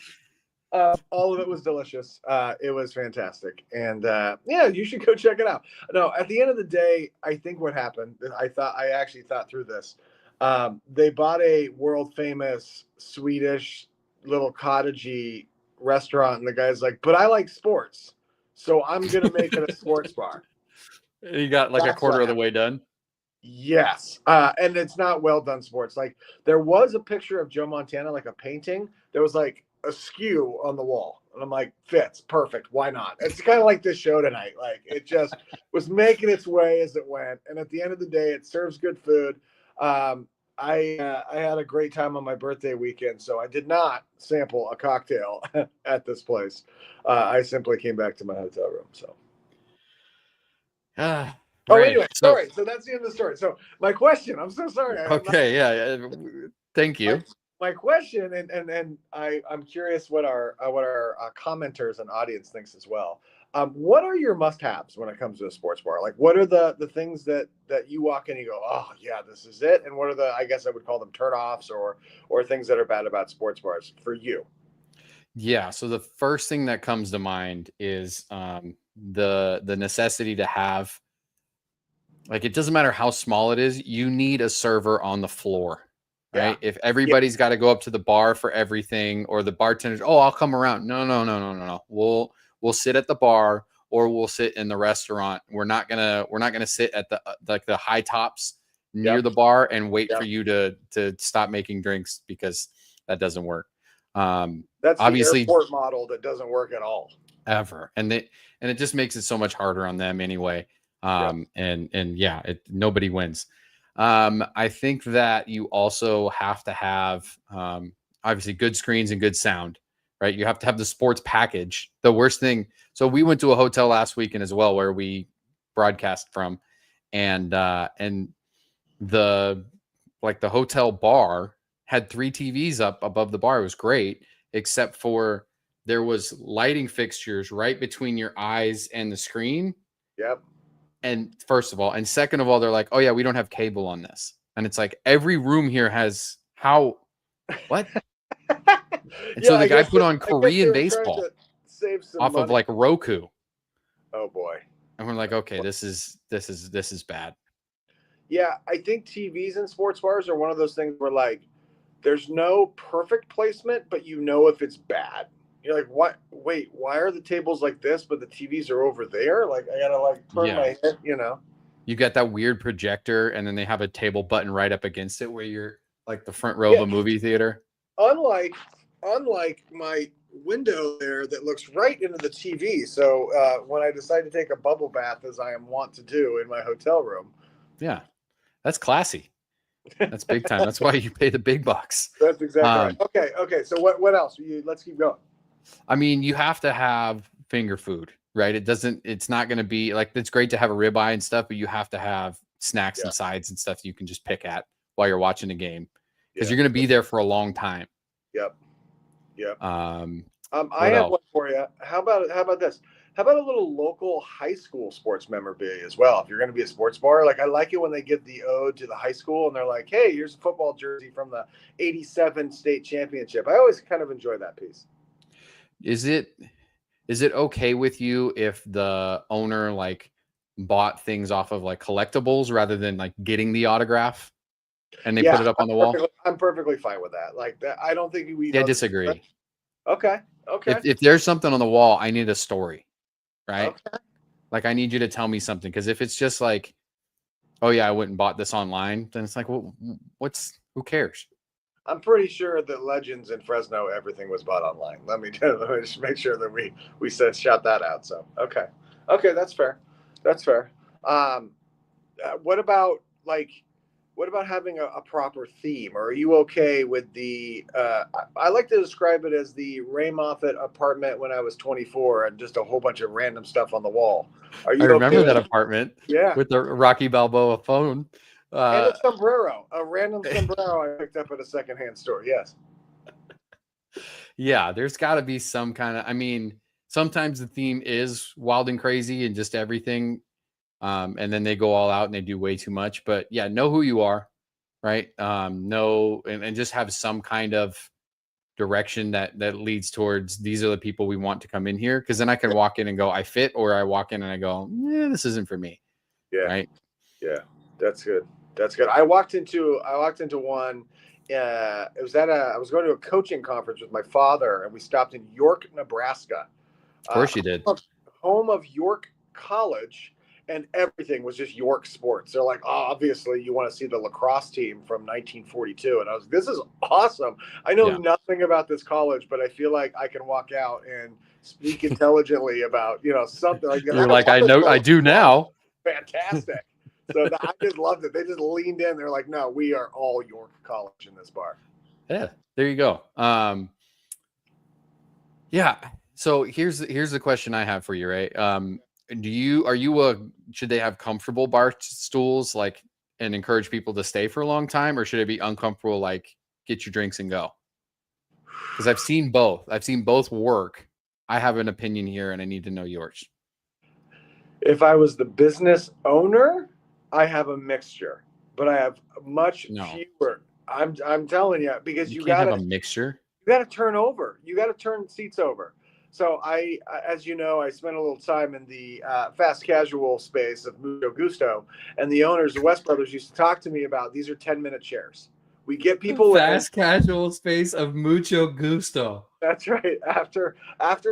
all of it was delicious. It was fantastic, and yeah, you should go check it out. No, at the end of the day, I think what happened, I actually thought through this. They bought a world famous Swedish little cottagey restaurant, and the guy's like, "But I like sports, so I'm gonna make it a sports bar." You got like That's a quarter what of the way done. Yes, and it's not well done sports. Like there was a picture of Joe Montana, like a painting. There was like askew on the wall, and I'm like, fits perfect. Why not? It's kind of like this show tonight. Like it just was making its way as it went, and at the end of the day, it serves good food. I had a great time on my birthday weekend, so I did not sample a cocktail at this place. I simply came back to my hotel room. So. Anyway, sorry. So that's the end of the story. So my question, I'm so sorry. Yeah. Thank you. My question, and I'm curious what our commenters and audience thinks as well. What are your must-haves when it comes to a sports bar? Like, what are the things that you walk in and you go, oh yeah, this is it? And what are the, I guess I would call them turnoffs or things that are bad about sports bars for you? Yeah. So the first thing that comes to mind is the necessity to have, like, it doesn't matter how small it is, you need a server on the floor, right? Yeah. If everybody's got to go up to the bar for everything, or the bartenders, oh, I'll come around. No. We'll sit at the bar, or we'll sit in the restaurant. We're not gonna sit at the high tops near the bar and wait for you to stop making drinks, because that doesn't work. That's obviously the airport model that doesn't work at all ever, and it just makes it so much harder on them anyway. Nobody wins. I think that you also have to have obviously good screens and good sound, right? You have to have the sports package. The worst thing. So we went to a hotel last weekend as well, where we broadcast from, and the hotel bar had 3 TVs up above the bar. It was great, except for there was lighting fixtures right between your eyes and the screen. Yep. And first of all, and second of all, they're like, oh yeah, we don't have cable on this. And it's like, every room here has what? And so the guy put on Korean baseball off of like Roku. Oh boy. And we're like, okay, this is bad. Yeah, I think TVs in sports bars are one of those things where, like, there's no perfect placement, but you know if it's bad. You're like, what? Wait, why are the tables like this, but the TVs are over there? Like, I gotta turn my head, you know. You got that weird projector, and then they have a table button right up against it, where you're like the front row of a movie theater. Unlike my window there that looks right into the TV. So when I decide to take a bubble bath, as I am wont to do in my hotel room. Yeah, that's classy. That's big time. That's why you pay the big bucks. That's exactly right. Okay. So what else? Let's keep going. I mean, you have to have finger food, right? It's not going to be like, it's great to have a ribeye and stuff, but you have to have snacks and sides and stuff you can just pick at while you're watching the game, because you're going to be there for a long time. Yep. I have have one for you. How about this? How about a little local high school sports memorabilia as well? If you're going to be a sports bar, like, I like it when they give the ode to the high school and they're like, hey, here's a football jersey from the 87 state championship. I always kind of enjoy that piece. Is it okay with you if the owner like bought things off of like collectibles rather than like getting the autograph and they put it up on the wall? I'm perfectly fine with that. Like that, I don't think we. I disagree. Okay. If there's something on the wall, I need a story, right? Okay. Like, I need you to tell me something, because if it's just like, oh yeah, I went and bought this online, then it's like, well, who cares? I'm pretty sure that Legends in Fresno, everything was bought online. Let me just make sure that we shout that out. So okay, that's fair. What about, like, what about having a proper theme? Or are you okay with the? I like to describe it as the Ray Moffat apartment when I was 24, and just a whole bunch of random stuff on the wall. Are I you okay remember with that that? apartment Yeah. with the Rocky Balboa phone. And a sombrero, a random sombrero I picked up at a secondhand store. Yes. Yeah, there's got to be some kind of, I mean, sometimes the theme is wild and crazy and just everything. And then they go all out and they do way too much. But yeah, know who you are, right? Know and just have some kind of direction that leads towards these are the people we want to come in here. Cause then I can walk in and go, I fit, or I walk in and I go, yeah, this isn't for me. Yeah. Right. Yeah. That's good. That's good. I walked into one. It was I was going to a coaching conference with my father, and we stopped in York, Nebraska. Of course you did. Home of York College, and everything was just York sports. They're like, oh, obviously you want to see the lacrosse team from 1942. And I was, this is awesome. I know nothing about this college, but I feel like I can walk out and speak intelligently about, something like that. You're like, I know, I do now. Fantastic. So I just loved it. They just leaned in. They're like, no, we are all York College in this bar. Yeah, there you go. Yeah. So here's the question I have for you, right? Should they have comfortable bar stools and encourage people to stay for a long time, or should it be uncomfortable, like get your drinks and go? Because I've seen both. I've seen both work. I have an opinion here and I need to know yours. If I was the business owner, I have a mixture, but I have much fewer. I'm telling you, because you can't gotta have a mixture. You got to turn over. You got to turn seats over. So as you know, I spent a little time in the fast casual space of Mucho Gusto, and the owners, the West Brothers, used to talk to me about these are 10-minute chairs. We get people fast casual space of Mucho Gusto. That's right. After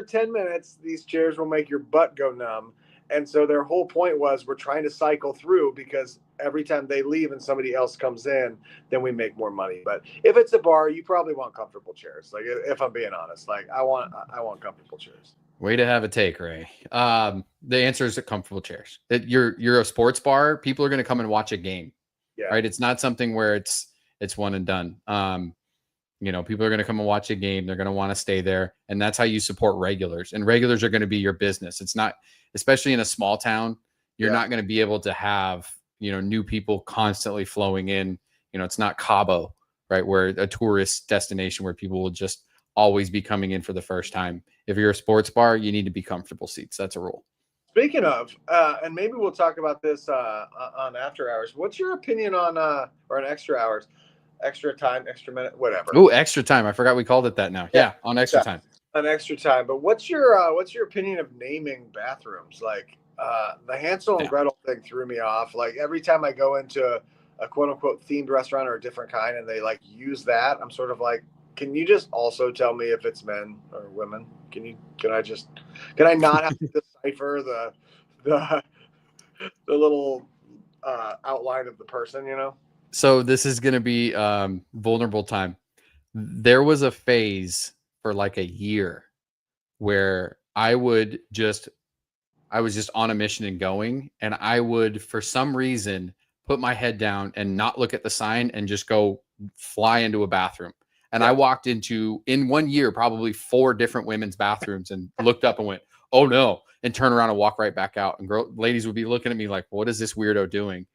10 minutes, these chairs will make your butt go numb. And so their whole point was we're trying to cycle through, because every time they leave and somebody else comes in, then we make more money. But if it's a bar, you probably want comfortable chairs. Like, if I'm being honest, like I want comfortable chairs. Way to have a take, Ray. The answer is comfortable chairs. You're a sports bar. People are going to come and watch a game. Yeah. Right. It's not something where it's one and done. People are going to come and watch a game. They're going to want to stay there. And that's how you support regulars. And regulars are going to be your business. It's not, especially in a small town, you're not going to be able to have, new people constantly flowing in. It's not Cabo, right? Where a tourist destination where people will just always be coming in for the first time. If you're a sports bar, you need to be comfortable seats. That's a rule. Speaking of, and maybe we'll talk about this on after hours. What's your opinion on, or on extra hours? Extra time, extra minute, whatever. Oh, extra time. I forgot we called it that now. Yeah, on extra time. On extra time. But what's your opinion of naming bathrooms? Like the Hansel and Gretel thing threw me off. Like every time I go into a quote unquote themed restaurant or a different kind and they like use that, I'm sort of like, can you just also tell me if it's men or women? Can I not have to decipher the little outline of the person, So this is going to be vulnerable time. There was a phase for like a year where I was just on a mission and going, and I would, for some reason, put my head down and not look at the sign and just go fly into a bathroom. And I walked into, in 1 year, probably 4 different women's bathrooms and looked up and went, oh no, and turn around and walk right back out. And ladies would be looking at me like, what is this weirdo doing?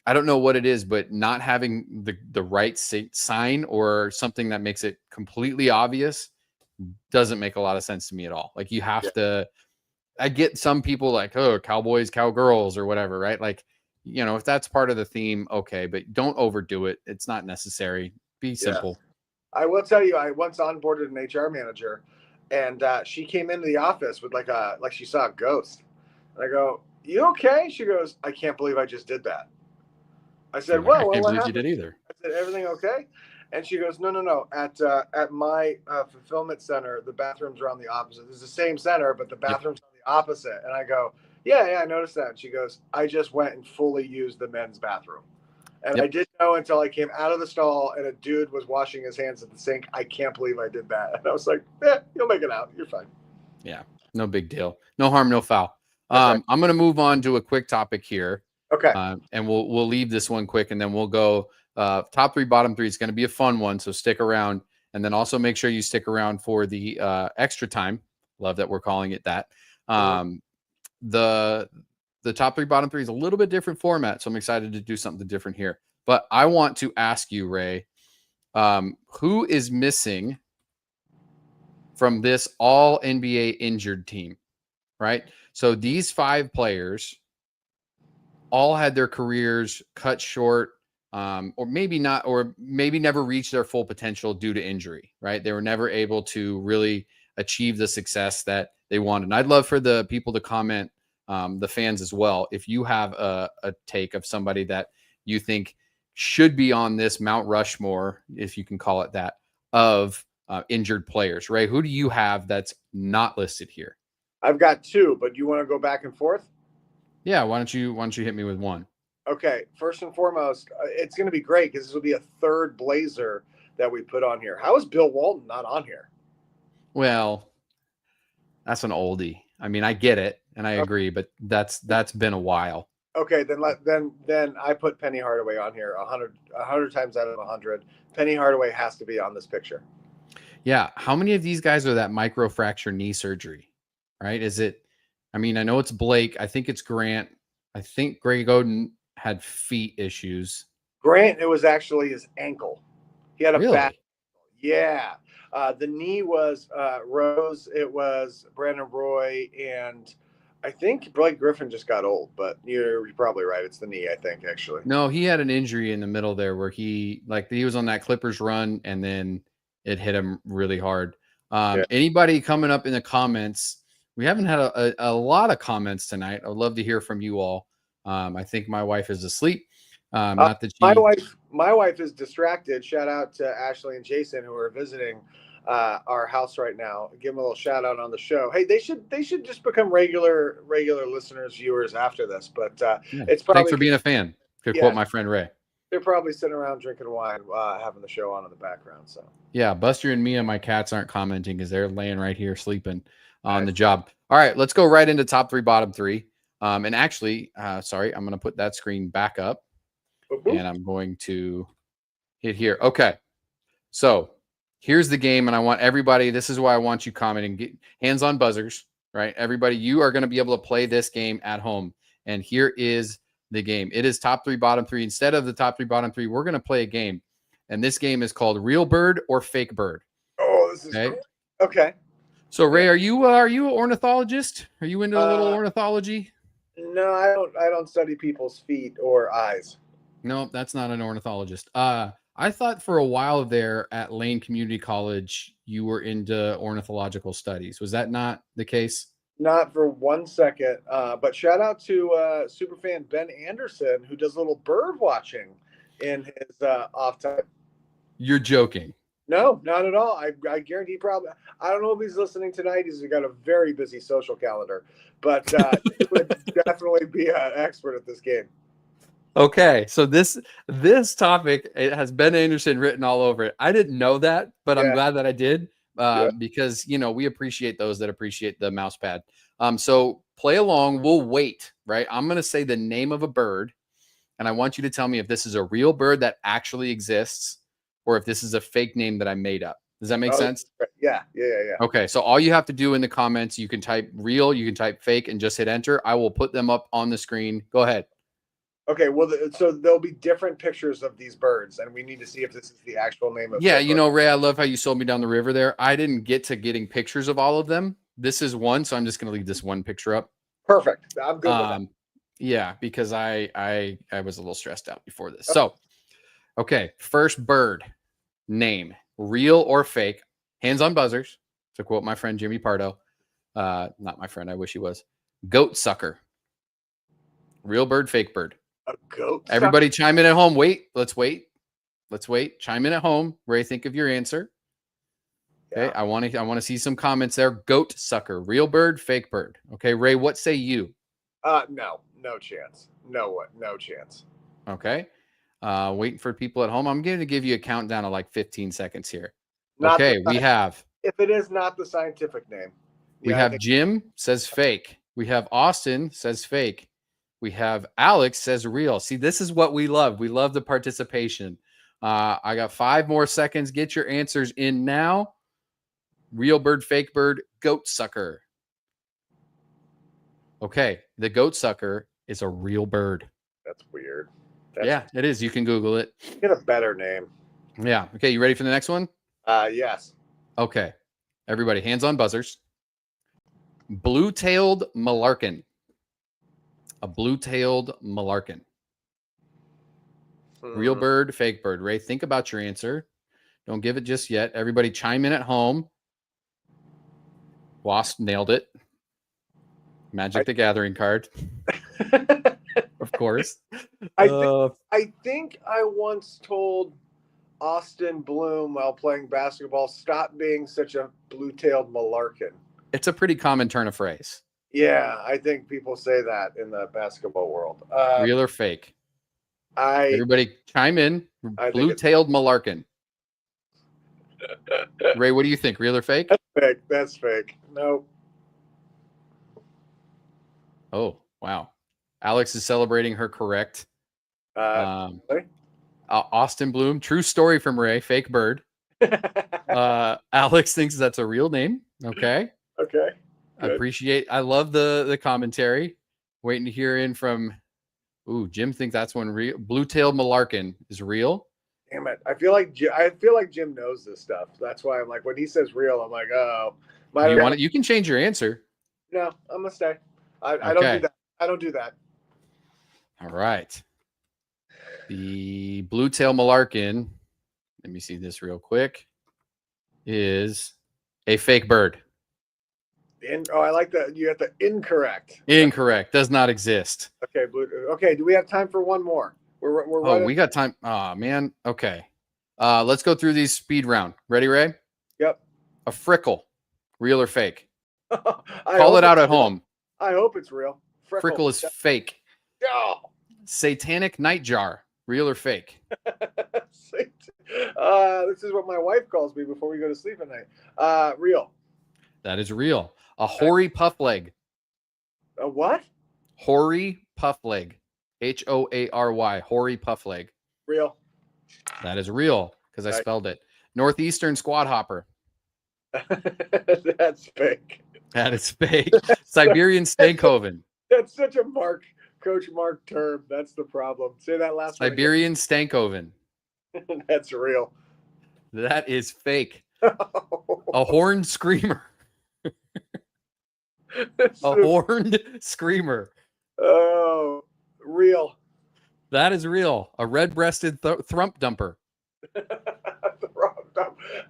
I don't know what it is, but not having the right sign or something that makes it completely obvious doesn't make a lot of sense to me at all. Like you have to, I get some people like, oh, cowboys, cowgirls or whatever, right? Like, if that's part of the theme, okay, but don't overdo it. It's not necessary. Be simple. I will tell you, I once onboarded an HR manager, and she came into the office with like she saw a ghost. And I go, you okay? She goes, I can't believe I just did that. I said, well, I can't believe you did either. I said, everything okay? And she goes, no. At my fulfillment center, the bathrooms are on the opposite. It's the same center, but the bathrooms on the opposite. And I go, yeah, I noticed that. And she goes, I just went and fully used the men's bathroom. And I didn't know until I came out of the stall and a dude was washing his hands at the sink. I can't believe I did that. And I was like, you'll make it out. You're fine. Yeah, no big deal. No harm, no foul. I'm going to move on to a quick topic here. Okay. And we'll leave this one quick, and then we'll go top 3, bottom 3. It's going to be a fun one, so stick around. And then also make sure you stick around for the extra time. Love that we're calling it that. The top 3, bottom 3 is a little bit different format, so I'm excited to do something different here. But I want to ask you, Ray, who is missing from this all NBA injured team, right? So these 5 players all had their careers cut short, or maybe not, or maybe never reached their full potential due to injury, right? They were never able to really achieve the success that they wanted. And I'd love for the people to comment, the fans as well, if you have a take of somebody that you think should be on this Mount Rushmore, if you can call it that, of injured players. Ray, who do you have that's not listed here? I've got 2, but you want to go back and forth? Yeah, why don't you hit me with one? Okay, first and foremost, it's going to be great because this will be a 3rd Blazer that we put on here. How is Bill Walton not on here? Well, that's an oldie. I mean, I get it and I agree, but that's been a while. Okay, then I put Penny Hardaway on here 100 times out of 100. Penny Hardaway has to be on this picture. Yeah, how many of these guys are that microfracture knee surgery? Right? Is it? I mean, I know it's Blake. I think it's Grant. I think Greg Oden had feet issues. Grant, it was actually his ankle. He had a Really? back. Yeah. The knee was Rose. It was Brandon Roy, and I think Blake Griffin just got old. But you're probably right. It's the knee, I think, actually. No, he had an injury in the middle there where he was on that Clippers run and then it hit him really hard. Anybody coming up in the comments? We haven't had a lot of comments tonight. I'd love to hear from you all. I think my wife is asleep. Not that she... My wife is distracted. Shout out to Ashley and Jason who are visiting our house right now. Give them a little shout out on the show. Hey, they should just become regular listeners, viewers after this. But it's probably... Thanks for being a fan. Could quote my friend Ray. They're probably sitting around drinking wine, having the show on in the background. So yeah, Buster and Mia, my cats, aren't commenting because they're laying right here sleeping on the job. All right, let's go right into top 3, bottom 3. And actually, sorry, I'm going to put that screen back up. And I'm going to hit here. Okay. So here's the game. And I want everybody, this is why I want you commenting, get hands on buzzers, right? Everybody, you are going to be able to play this game at home. And here is the game. It is top 3, bottom 3. Instead of the top 3, bottom 3, we're going to play a game. And this game is called Real Bird or Fake Bird. Oh, this is great. Okay. So Ray, are you an ornithologist? Are you into a little ornithology? No, I don't study people's feet or eyes. No, that's not an ornithologist. I thought for a while there at Lane Community College, you were into ornithological studies. Was that not the case? Not for 1 second. But shout out to superfan Ben Anderson, who does a little bird watching in his off time. You're joking. No, not at all. I guarantee probably, I don't know if he's listening tonight. He's got a very busy social calendar, but he would definitely be an expert at this game. Okay, so this topic, it has Ben Anderson written all over it. I didn't know that, but I'm glad that I did because, we appreciate those that appreciate the mouse pad. So play along. We'll wait, right? I'm going to say the name of a bird, and I want you to tell me if this is a real bird that actually exists or if this is a fake name that I made up. Does that make sense? Yeah. Okay, so all you have to do in the comments, you can type real, you can type fake, and just hit enter. I will put them up on the screen. Go ahead. Okay, well, so there'll be different pictures of these birds, and we need to see if this is the actual name of. Yeah, Ray, I love how you sold me down the river there. I didn't get to getting pictures of all of them. This is one, so I'm just going to leave this one picture up. Perfect. I'm good with that. Yeah, because I was a little stressed out before this. So, okay, first bird name, real or fake? Hands on buzzers. To quote my friend Jimmy Pardo, not my friend. I wish he was. Goat sucker. Real bird, fake bird. A goat. Everybody chime in at home. Let's wait. Chime in at home. Ray, think of your answer. Okay. I want to see some comments there. Goat sucker. Real bird, fake bird. Okay, Ray, what say you? No chance. No chance. Okay. Waiting for people at home. I'm going to give you a countdown of like 15 seconds here. We have. If it is not the scientific name. We have Jim says fake. We have Austin says fake. We have Alex says real. See, this is what we love. We love the participation. I got 5 more seconds. Get your answers in now. Real bird, fake bird, goat sucker. Okay, the goat sucker is a real bird. That's weird. Yeah, it is. You can Google it. Get a better name. Yeah. Okay, you ready for the next one? Yes. Okay. Everybody, hands on buzzers. Blue-tailed malarkin. A blue-tailed malarkin. Real bird, fake bird. Ray, think about your answer. Don't give it just yet. Everybody chime in at home. Wasp nailed it. Magic the Gathering card. Of course. I think I once told Austin Bloom while playing basketball, stop being such a blue-tailed malarkin. It's a pretty common turn of phrase. Yeah, I think people say that in the basketball world. Real or fake? Everybody chime in. Blue-tailed malarkin. Ray, what do you think? Real or fake? That's fake. That's fake. Nope. Oh, wow. Alex is celebrating her correct. Austin Bloom. True story from Ray. Fake bird. Alex thinks that's a real name. Okay. Okay. Good. I love the commentary. Waiting to hear in from Jim thinks that's one real. Blue-tailed malarkin is real. Damn it. I feel like Jim knows this stuff. That's why I'm like, when he says real, I'm like, oh. You can change your answer. No, I'm gonna stay. I don't do that. I don't do that. All right. The blue-tailed malarkin, let me see this real quick, is a fake bird. I like that. You have the incorrect. Incorrect. Does not exist. Okay. Okay. Do we have time for one more? We got time. Oh, man. Okay. Let's go through these speed round. Ready, Ray? Yep. A frickle. Real or fake? Call it out at home. I hope it's real. Frickle is fake. Yeah. Satanic nightjar. Real or fake? This is what my wife calls me before we go to sleep at night. Real. That is real. A hoary puff leg. A what? Hoary puff leg. Hoary. Hoary puff leg. Real. That is real because I spelled it. Northeastern squad hopper. That's fake. That is fake. Siberian Stankoven. That's such a Coach Mark term. That's the problem. Say that last one. Siberian Stankoven. That's real. That is fake. A horned screamer. A horned screamer. Oh, real. That is real. A red-breasted thrump dumper.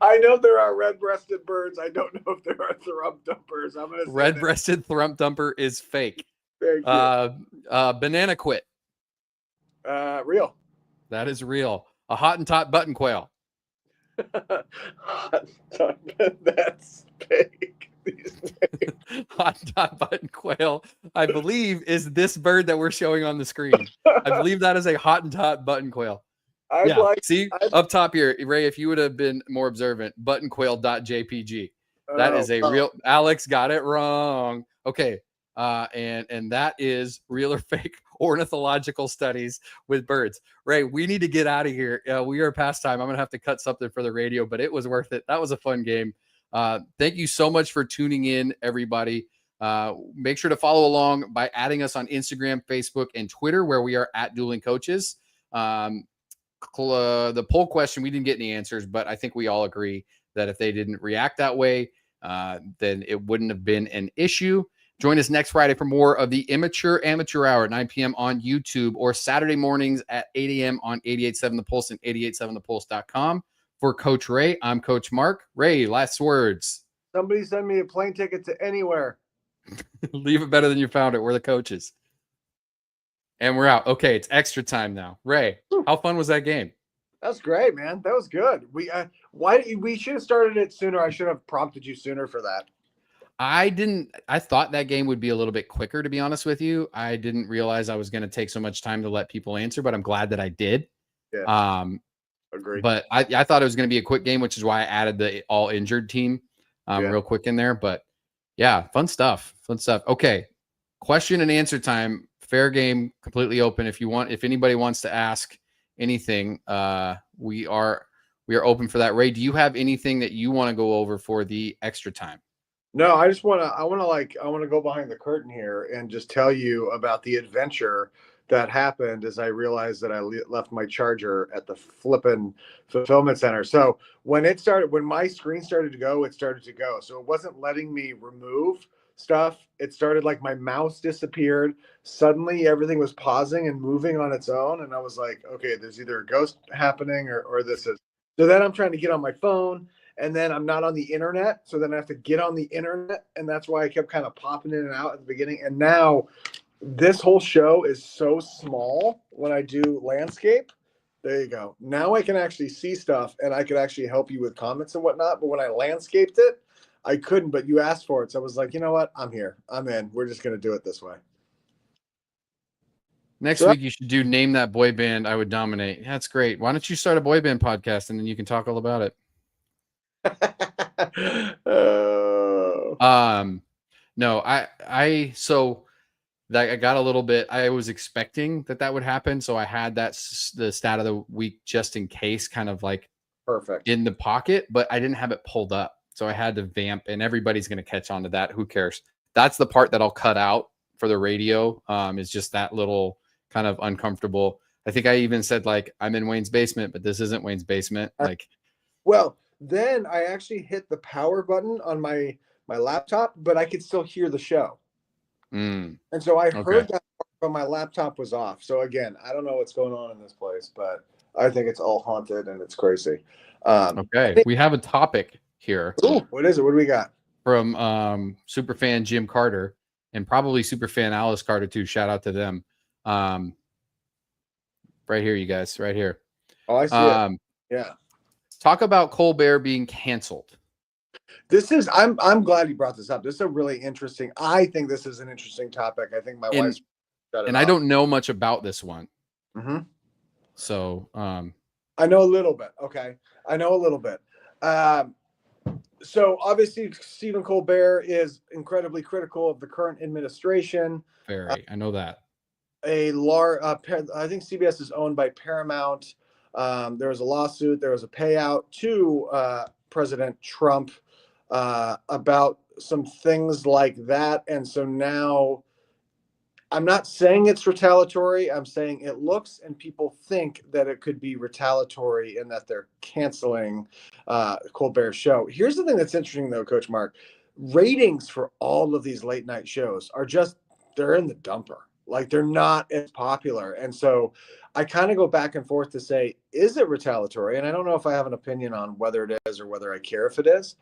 I know there are red-breasted birds. I don't know if there are thrump dumpers. I'm gonna say red-breasted thrump dumper is fake. Thank you. Banana quit. Real. That is real. A Hottentot button quail. That's fake. Hottentot button quail, I believe, is this bird that we're showing on the screen. I believe that is a Hottentot button quail. Up top here, Ray, if you would have been more observant, buttonquail.jpg. That is a real. Alex got it wrong. Okay. And that is real or fake ornithological studies with birds. Ray, we need to get out of here. We are past time. I'm going to have to cut something for the radio, but it was worth it. That was a fun game. Thank you so much for tuning in, everybody. Make sure to follow along by adding us on Instagram, Facebook, and Twitter, where we are at Dueling Coaches. The poll question, we didn't get any answers, but I think we all agree that if they didn't react that way, then it wouldn't have been an issue. Join us next Friday for more of the Immature Amateur Hour at 9 p.m. on YouTube, or Saturday mornings at 8 a.m. on 88.7 The Pulse and 88.7thepulse.com. For Coach Ray, I'm Coach Mark. Ray, last words. Somebody send me a plane ticket to anywhere. Leave it better than you found it. We're the coaches. And we're out. Okay, it's extra time now. Ray, how fun was that game? That's great, man. That was good. We should have started it sooner. I should have prompted you sooner for that. I thought that game would be a little bit quicker, to be honest with you. I didn't realize I was going to take so much time to let people answer, but I'm glad that I did. Yeah. Agreed. But I thought it was going to be a quick game, which is why I added the all injured team real quick in there. But yeah, fun stuff. Okay. Question and answer time fair game, completely open. If anybody wants to ask anything, we are open for that. Ray, do you have anything that you want to go over for the extra time? No, I want to go behind the curtain here and just tell you about the adventure that happened as I realized that I left my charger at the flippin' fulfillment center. So when my screen started to go, it started to go. So it wasn't letting me remove stuff. It started like my mouse disappeared. Suddenly everything was pausing and moving on its own. And I was like, okay, there's either a ghost happening or this is. So then I'm trying to get on my phone. And then I'm not on the internet. So then I have to get on the internet. And that's why I kept kind of popping in and out at the beginning. And now this whole show is so small when I do landscape. There you go. Now I can actually see stuff and I could actually help you with comments and whatnot. But when I landscaped it, I couldn't. But you asked for it. So I was like, you know what? I'm here. I'm in. We're just going to do it this way. Next week, you should do Name That Boy Band I Would Dominate. That's great. Why don't you start a boy band podcast and then you can talk all about it? No, so that I got a little bit, I was expecting that would happen. So I had the stat of the week just in case, kind of like perfect in the pocket, but I didn't have it pulled up. So I had to vamp, and everybody's going to catch on to that. Who cares? That's the part that I'll cut out for the radio. Is just that little kind of uncomfortable. I think I even said like, I'm in Wayne's basement, but this isn't Wayne's basement. Like, well, then I actually hit the power button on my laptop, but I could still hear the show. And so I heard that, but my laptop was off. So again, I don't know what's going on in this place, but I think it's all haunted and it's crazy. Okay, we have a topic here. Ooh, what is it? What do we got? From superfan Jim Carter and probably superfan Alice Carter too. Shout out to them. Right here, you guys, right here. Oh, I see it. Yeah. Talk about Colbert being canceled. I'm glad you brought this up. This is a really interesting. I think this is an interesting topic. I think my wife's and I don't know much about this one. Mm-hmm. So I know a little bit. Okay, I know a little bit. So obviously Stephen Colbert is incredibly critical of the current administration. Very, I know that. I think CBS is owned by Paramount. There was a lawsuit. There was a payout to President Trump about some things like that. And so now I'm not saying it's retaliatory. I'm saying it looks and people think that it could be retaliatory and that they're canceling Colbert's show. Here's the thing that's interesting, though, Coach Mark. Ratings for all of these late night shows are they're in the dumper. Like, they're not as popular. And so I kind of go back and forth to say, is it retaliatory? And I don't know if I have an opinion on whether it is or whether I care if it is.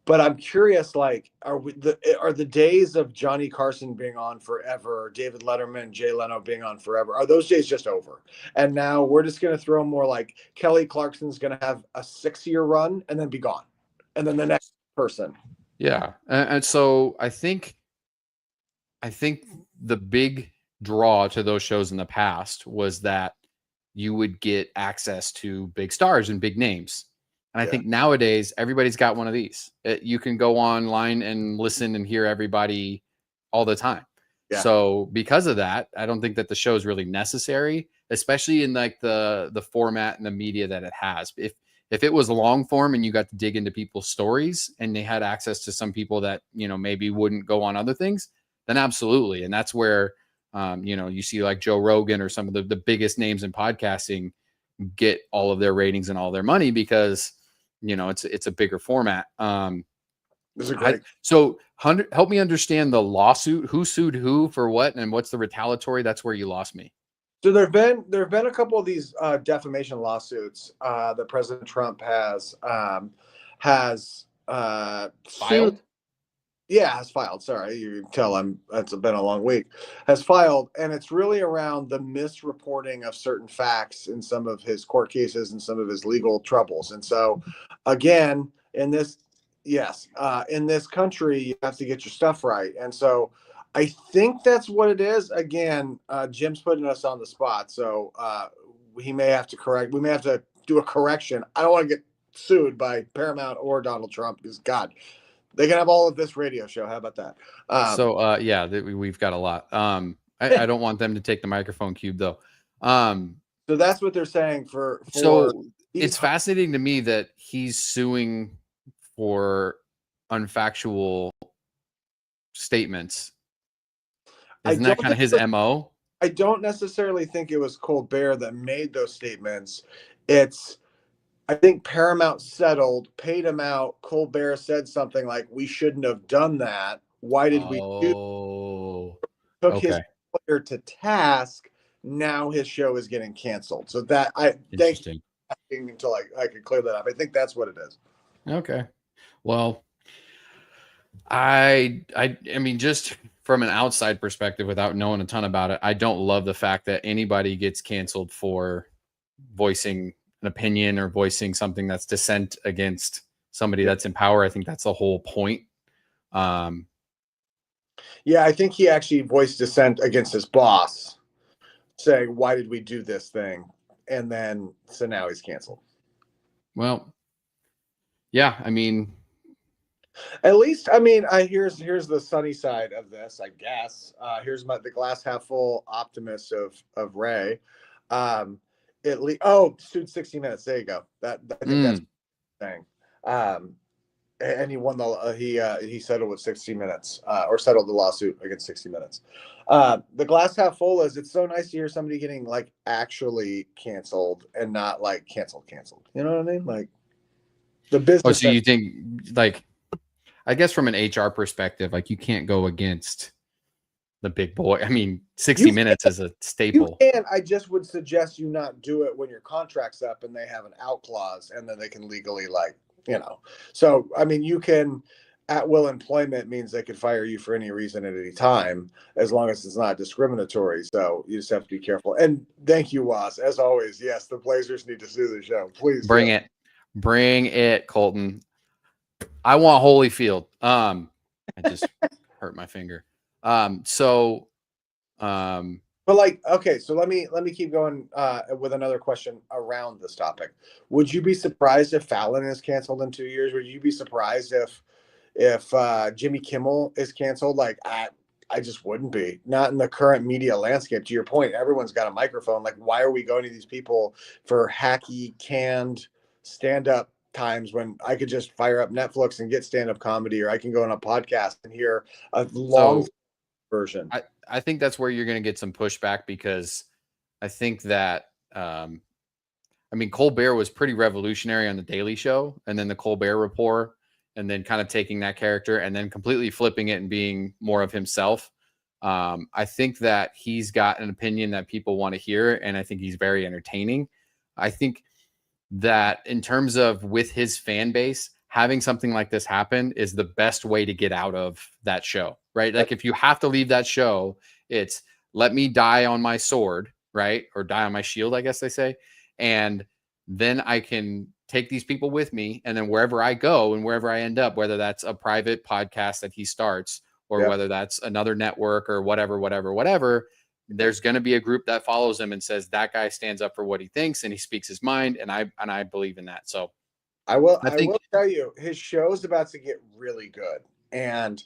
But I'm curious, like, are the days of Johnny Carson being on forever, David Letterman, Jay Leno being on forever, are those days just over? And now we're just going to throw more like Kelly Clarkson's going to have a 6-year run and then be gone. And then the next person. Yeah. And so I think the big draw to those shows in the past was that you would get access to big stars and big names. And I think nowadays everybody's got one of these. You can go online and listen and hear everybody all the time. Yeah. So because of that, I don't think that the show is really necessary, especially in like the format and the media that it has. If it was long form and you got to dig into people's stories and they had access to some people that, maybe wouldn't go on other things, then absolutely. And that's where, you see like Joe Rogan or some of the biggest names in podcasting get all of their ratings and all their money because, it's a bigger format. So help me understand the lawsuit. Who sued who for what, and what's the retaliatory? That's where you lost me. So there've been a couple of these defamation lawsuits that President Trump has filed. Has filed. Sorry, you can tell it's been a long week. Has filed, and it's really around the misreporting of certain facts in some of his court cases and some of his legal troubles. And so, again, in this country, you have to get your stuff right. And so, I think that's what it is. Again, Jim's putting us on the spot, so he may have to correct. We may have to do a correction. I don't want to get sued by Paramount or Donald Trump because God. They can have all of this radio show. How about that? We've got a lot. I don't want them to take the microphone cube though. So that's what they're saying for so it's fascinating to me that he's suing for unfactual statements. Isn't that kind of his MO? I don't necessarily think it was Colbert that made those statements. I think Paramount settled, paid him out. Colbert said something like, "We shouldn't have done that. Why did we do?" Took his player to task. Now his show is getting canceled. So that thank you until I could clear that up. I think that's what it is. Okay. Well, I mean, just from an outside perspective, without knowing a ton about it, I don't love the fact that anybody gets canceled for voicing an opinion or voicing something that's dissent against somebody that's in power. I think that's the whole point. Yeah, I think he actually voiced dissent against his boss, saying, "Why did we do this thing?" And then so now he's canceled. Well, yeah, I mean, at least, I mean, here's the sunny side of this, I guess. Here's the glass half full optimist of Ray. Sued 60 minutes. There you go. I think that's thing. And he won he settled with 60 minutes, or settled the lawsuit against 60 minutes. The glass half full is, it's so nice to hear somebody getting like actually canceled and not like canceled. You know what I mean? Like the business. Oh, so you think, like, I guess from an HR perspective, like, you can't go against the big boy. I mean, 60 minutes is a staple. You can. I just would suggest you not do it when your contract's up and they have an out clause, and then they can legally, like, you know. So, I mean, you can, at will employment means they could fire you for any reason at any time, as long as it's not discriminatory. So you just have to be careful. And thank you, Was. As always, yes, the Blazers need to sue the show. Please bring it. Bring it, Colton. I want Holyfield. I just hurt my finger. But like, okay, so let me keep going with another question around this topic. Would you be surprised if Fallon is canceled in 2 years? Would you be surprised if Jimmy Kimmel is canceled? Like, I just wouldn't be. Not in the current media landscape. To your point, everyone's got a microphone. Like, why are we going to these people for hacky, canned stand-up times when I could just fire up Netflix and get stand-up comedy, or I can go on a podcast and hear a long version? I think that's where you're going to get some pushback, because I think that, I mean, Colbert was pretty revolutionary on the Daily Show, and then the Colbert Report, and then kind of taking that character and then completely flipping it and being more of himself. I think that he's got an opinion that people want to hear, and I think he's very entertaining. I think that in terms of with his fan base, having something like this happen is the best way to get out of that show, right? Like, if you have to leave that show, it's let me die on my sword, right? Or die on my shield, I guess they say. And then I can take these people with me. And then wherever I go and wherever I end up, whether that's a private podcast that he starts, or whether that's another network or whatever, there's going to be a group that follows him and says that guy stands up for what he thinks and he speaks his mind. And I believe in that. So I will tell you, his show's about to get really good. And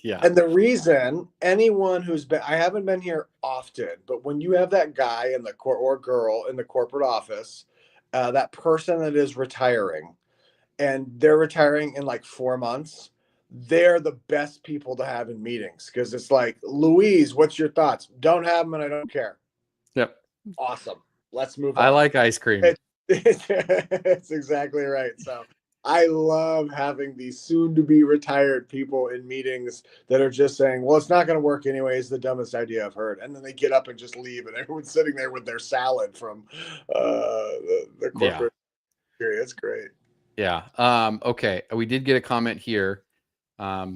yeah. And the reason, anyone who's been, I haven't been here often, but when you have that guy in the or girl in the corporate office, that person that is retiring, and they're retiring in like 4 months, they're the best people to have in meetings, because it's like, Louise, what's your thoughts? Don't have them and I don't care. Yep. Awesome. Let's move on. I like ice cream. It's exactly right. So I love having these soon-to-be retired people in meetings that are just saying, well, it's not going to work anyway. It's the dumbest idea I've heard. And then they get up and just leave, and everyone's sitting there with their salad from the corporate. Yeah. It's great. Yeah. Okay. We did get a comment here. Yeah,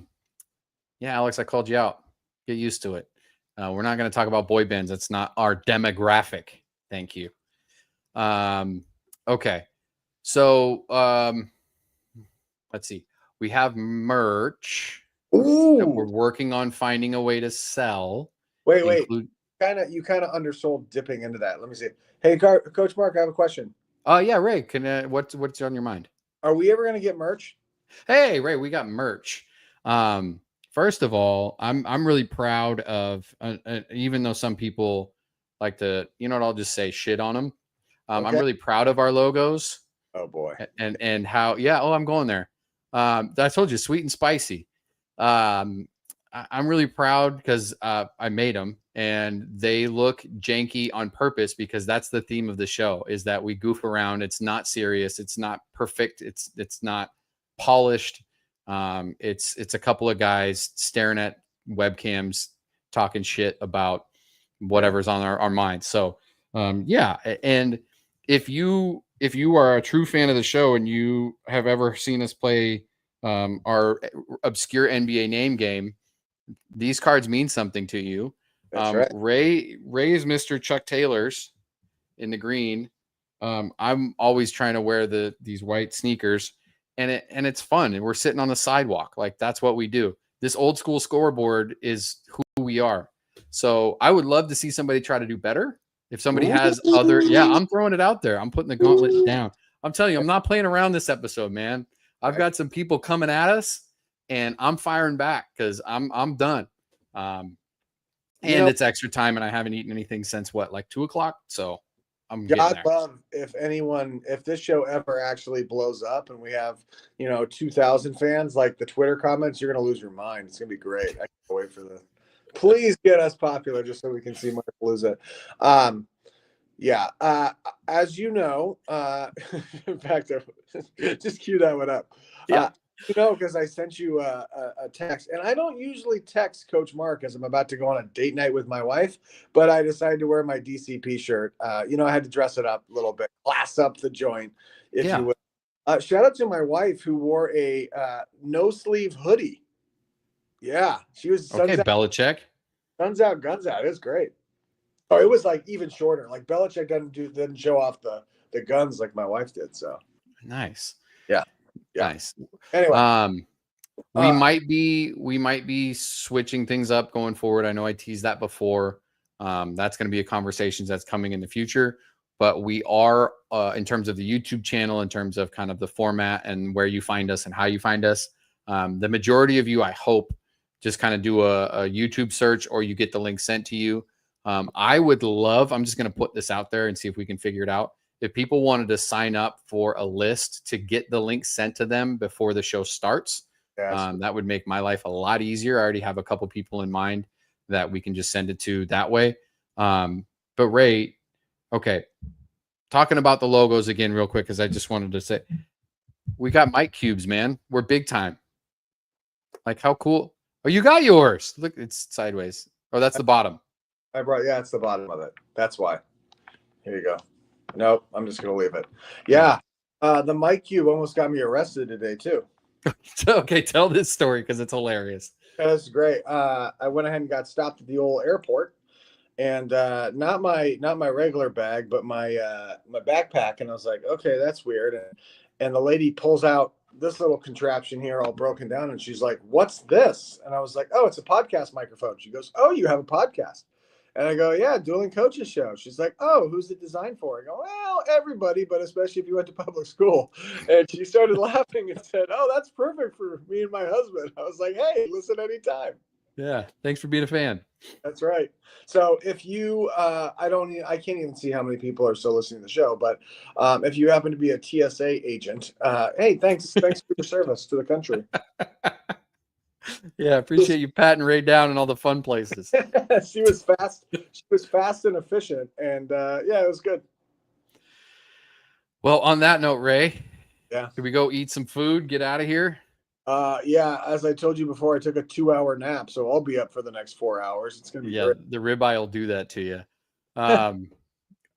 Alex, I called you out. Get used to it. We're not going to talk about boy bands. It's not our demographic. Thank you. Okay. So, let's see. We have merch that we're working on finding a way to sell. Wait. You kind of undersold dipping into that. Let me see. Hey, Coach Mark, I have a question. Yeah, Ray. What's on your mind? Are we ever going to get merch? Hey, Ray, we got merch. first of all, I'm really proud of, even though some people like to, you know what, I'll just say shit on them. I'm Okay. really proud of our logos Oh boy. and how, yeah. Oh, I'm going there. I told you, sweet and spicy. I'm really proud because I made them and they look janky on purpose because that's the theme of the show, is that we goof around. It's not serious. It's not perfect. It's not polished. It's a couple of guys staring at webcams, talking shit about whatever's on our minds. So yeah. And if you are a true fan of the show and you have ever seen us play our obscure NBA name game, these cards mean something to you. That's right. Ray is Mr. Chuck Taylor's in the green. I'm always trying to wear these white sneakers, and it's fun. And we're sitting on the sidewalk, like that's what we do. This old school scoreboard is who we are. So I would love to see somebody try to do better. If somebody has other, yeah, I'm throwing it out there. I'm putting the gauntlet down. I'm telling you, I'm not playing around this episode, man. I've got some people coming at us, and I'm firing back because I'm done. And it's extra time, and I haven't eaten anything since like 2:00. So I'm getting there. God love if this show ever actually blows up and we have 2,000 fans, like the Twitter comments, you're gonna lose your mind. It's gonna be great. I can't wait for the. Please get us popular just so we can see Marapalooza. Yeah. As you know, in fact, just cue that one up. Yeah. Because I sent you a text, and I don't usually text Coach Mark as I'm about to go on a date night with my wife, but I decided to wear my DCP shirt. I had to dress it up a little bit, class up the joint, if you will. Shout out to my wife who wore a no sleeve hoodie. Yeah, she was okay. Belichick, guns out, guns out. It was great. Oh, it was like even shorter. Like Belichick didn't show off the guns like my wife did. So nice. Yeah. Nice. Anyway, we might be switching things up going forward. I know I teased that before. That's going to be a conversation that's coming in the future. But we are, in terms of the YouTube channel, in terms of kind of the format and where you find us and how you find us. The majority of you, I hope, just kind of do a YouTube search or you get the link sent to you. I would love, I'm just going to put this out there and see if we can figure it out. If people wanted to sign up for a list to get the link sent to them before the show starts, that would make my life a lot easier. I already have a couple people in mind that we can just send it to that way. But Ray, okay, talking about the logos again real quick, because I just wanted to say, we got mic cubes, man. We're big time. Like, how cool. Oh, you got yours. Look, it's sideways. Oh, that's the bottom. It's the bottom of it. That's why. Here you go. Nope, I'm just gonna leave it. Yeah. The mic cube almost got me arrested today too. Okay, tell this story because it's hilarious. That's great. I went ahead and got stopped at the old airport, and not my regular bag, but my backpack. And I was like, okay, that's weird. And the lady pulls out this little contraption here, all broken down, and she's like, "What's this?" And I was like, "Oh, it's a podcast microphone." She goes, "Oh, you have a podcast?" And I go, "Yeah, Dueling Coaches Show." She's like, "Oh, who's it designed for?" I go, "Well, everybody, but especially if you went to public school." And she started laughing and said, "Oh, that's perfect for me and my husband." I was like, "Hey, listen anytime." Yeah, thanks for being a fan. That's right. So if you, I can't even see how many people are still listening to the show, but if you happen to be a TSA agent, hey, thanks for your service to the country. Yeah, appreciate you patting Ray down in all the fun places. She was fast. She was fast and efficient, and yeah, it was good. Well, on that note, Ray, yeah, can we go eat some food? Get out of here. Yeah, as I told you before, I took a 2-hour nap, so I'll be up for the next 4 hours. It's gonna be great. The ribeye will do that to you. All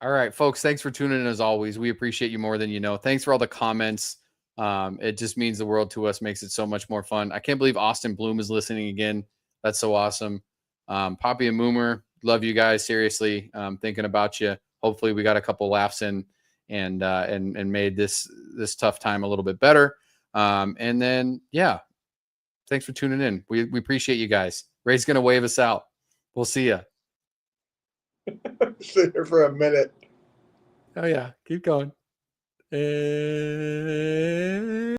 right, folks, thanks for tuning in as always. We appreciate you more than you know. Thanks for all the comments. It just means the world to us, makes it so much more fun. I can't believe Austin Bloom is listening again. That's so awesome. Poppy and Moomer, love you guys. Seriously, thinking about you. Hopefully we got a couple laughs in and made this tough time a little bit better. And then, yeah, thanks for tuning in. We appreciate you guys. Ray's going to wave us out. We'll see you. Sit here for a minute. Oh, yeah. Keep going.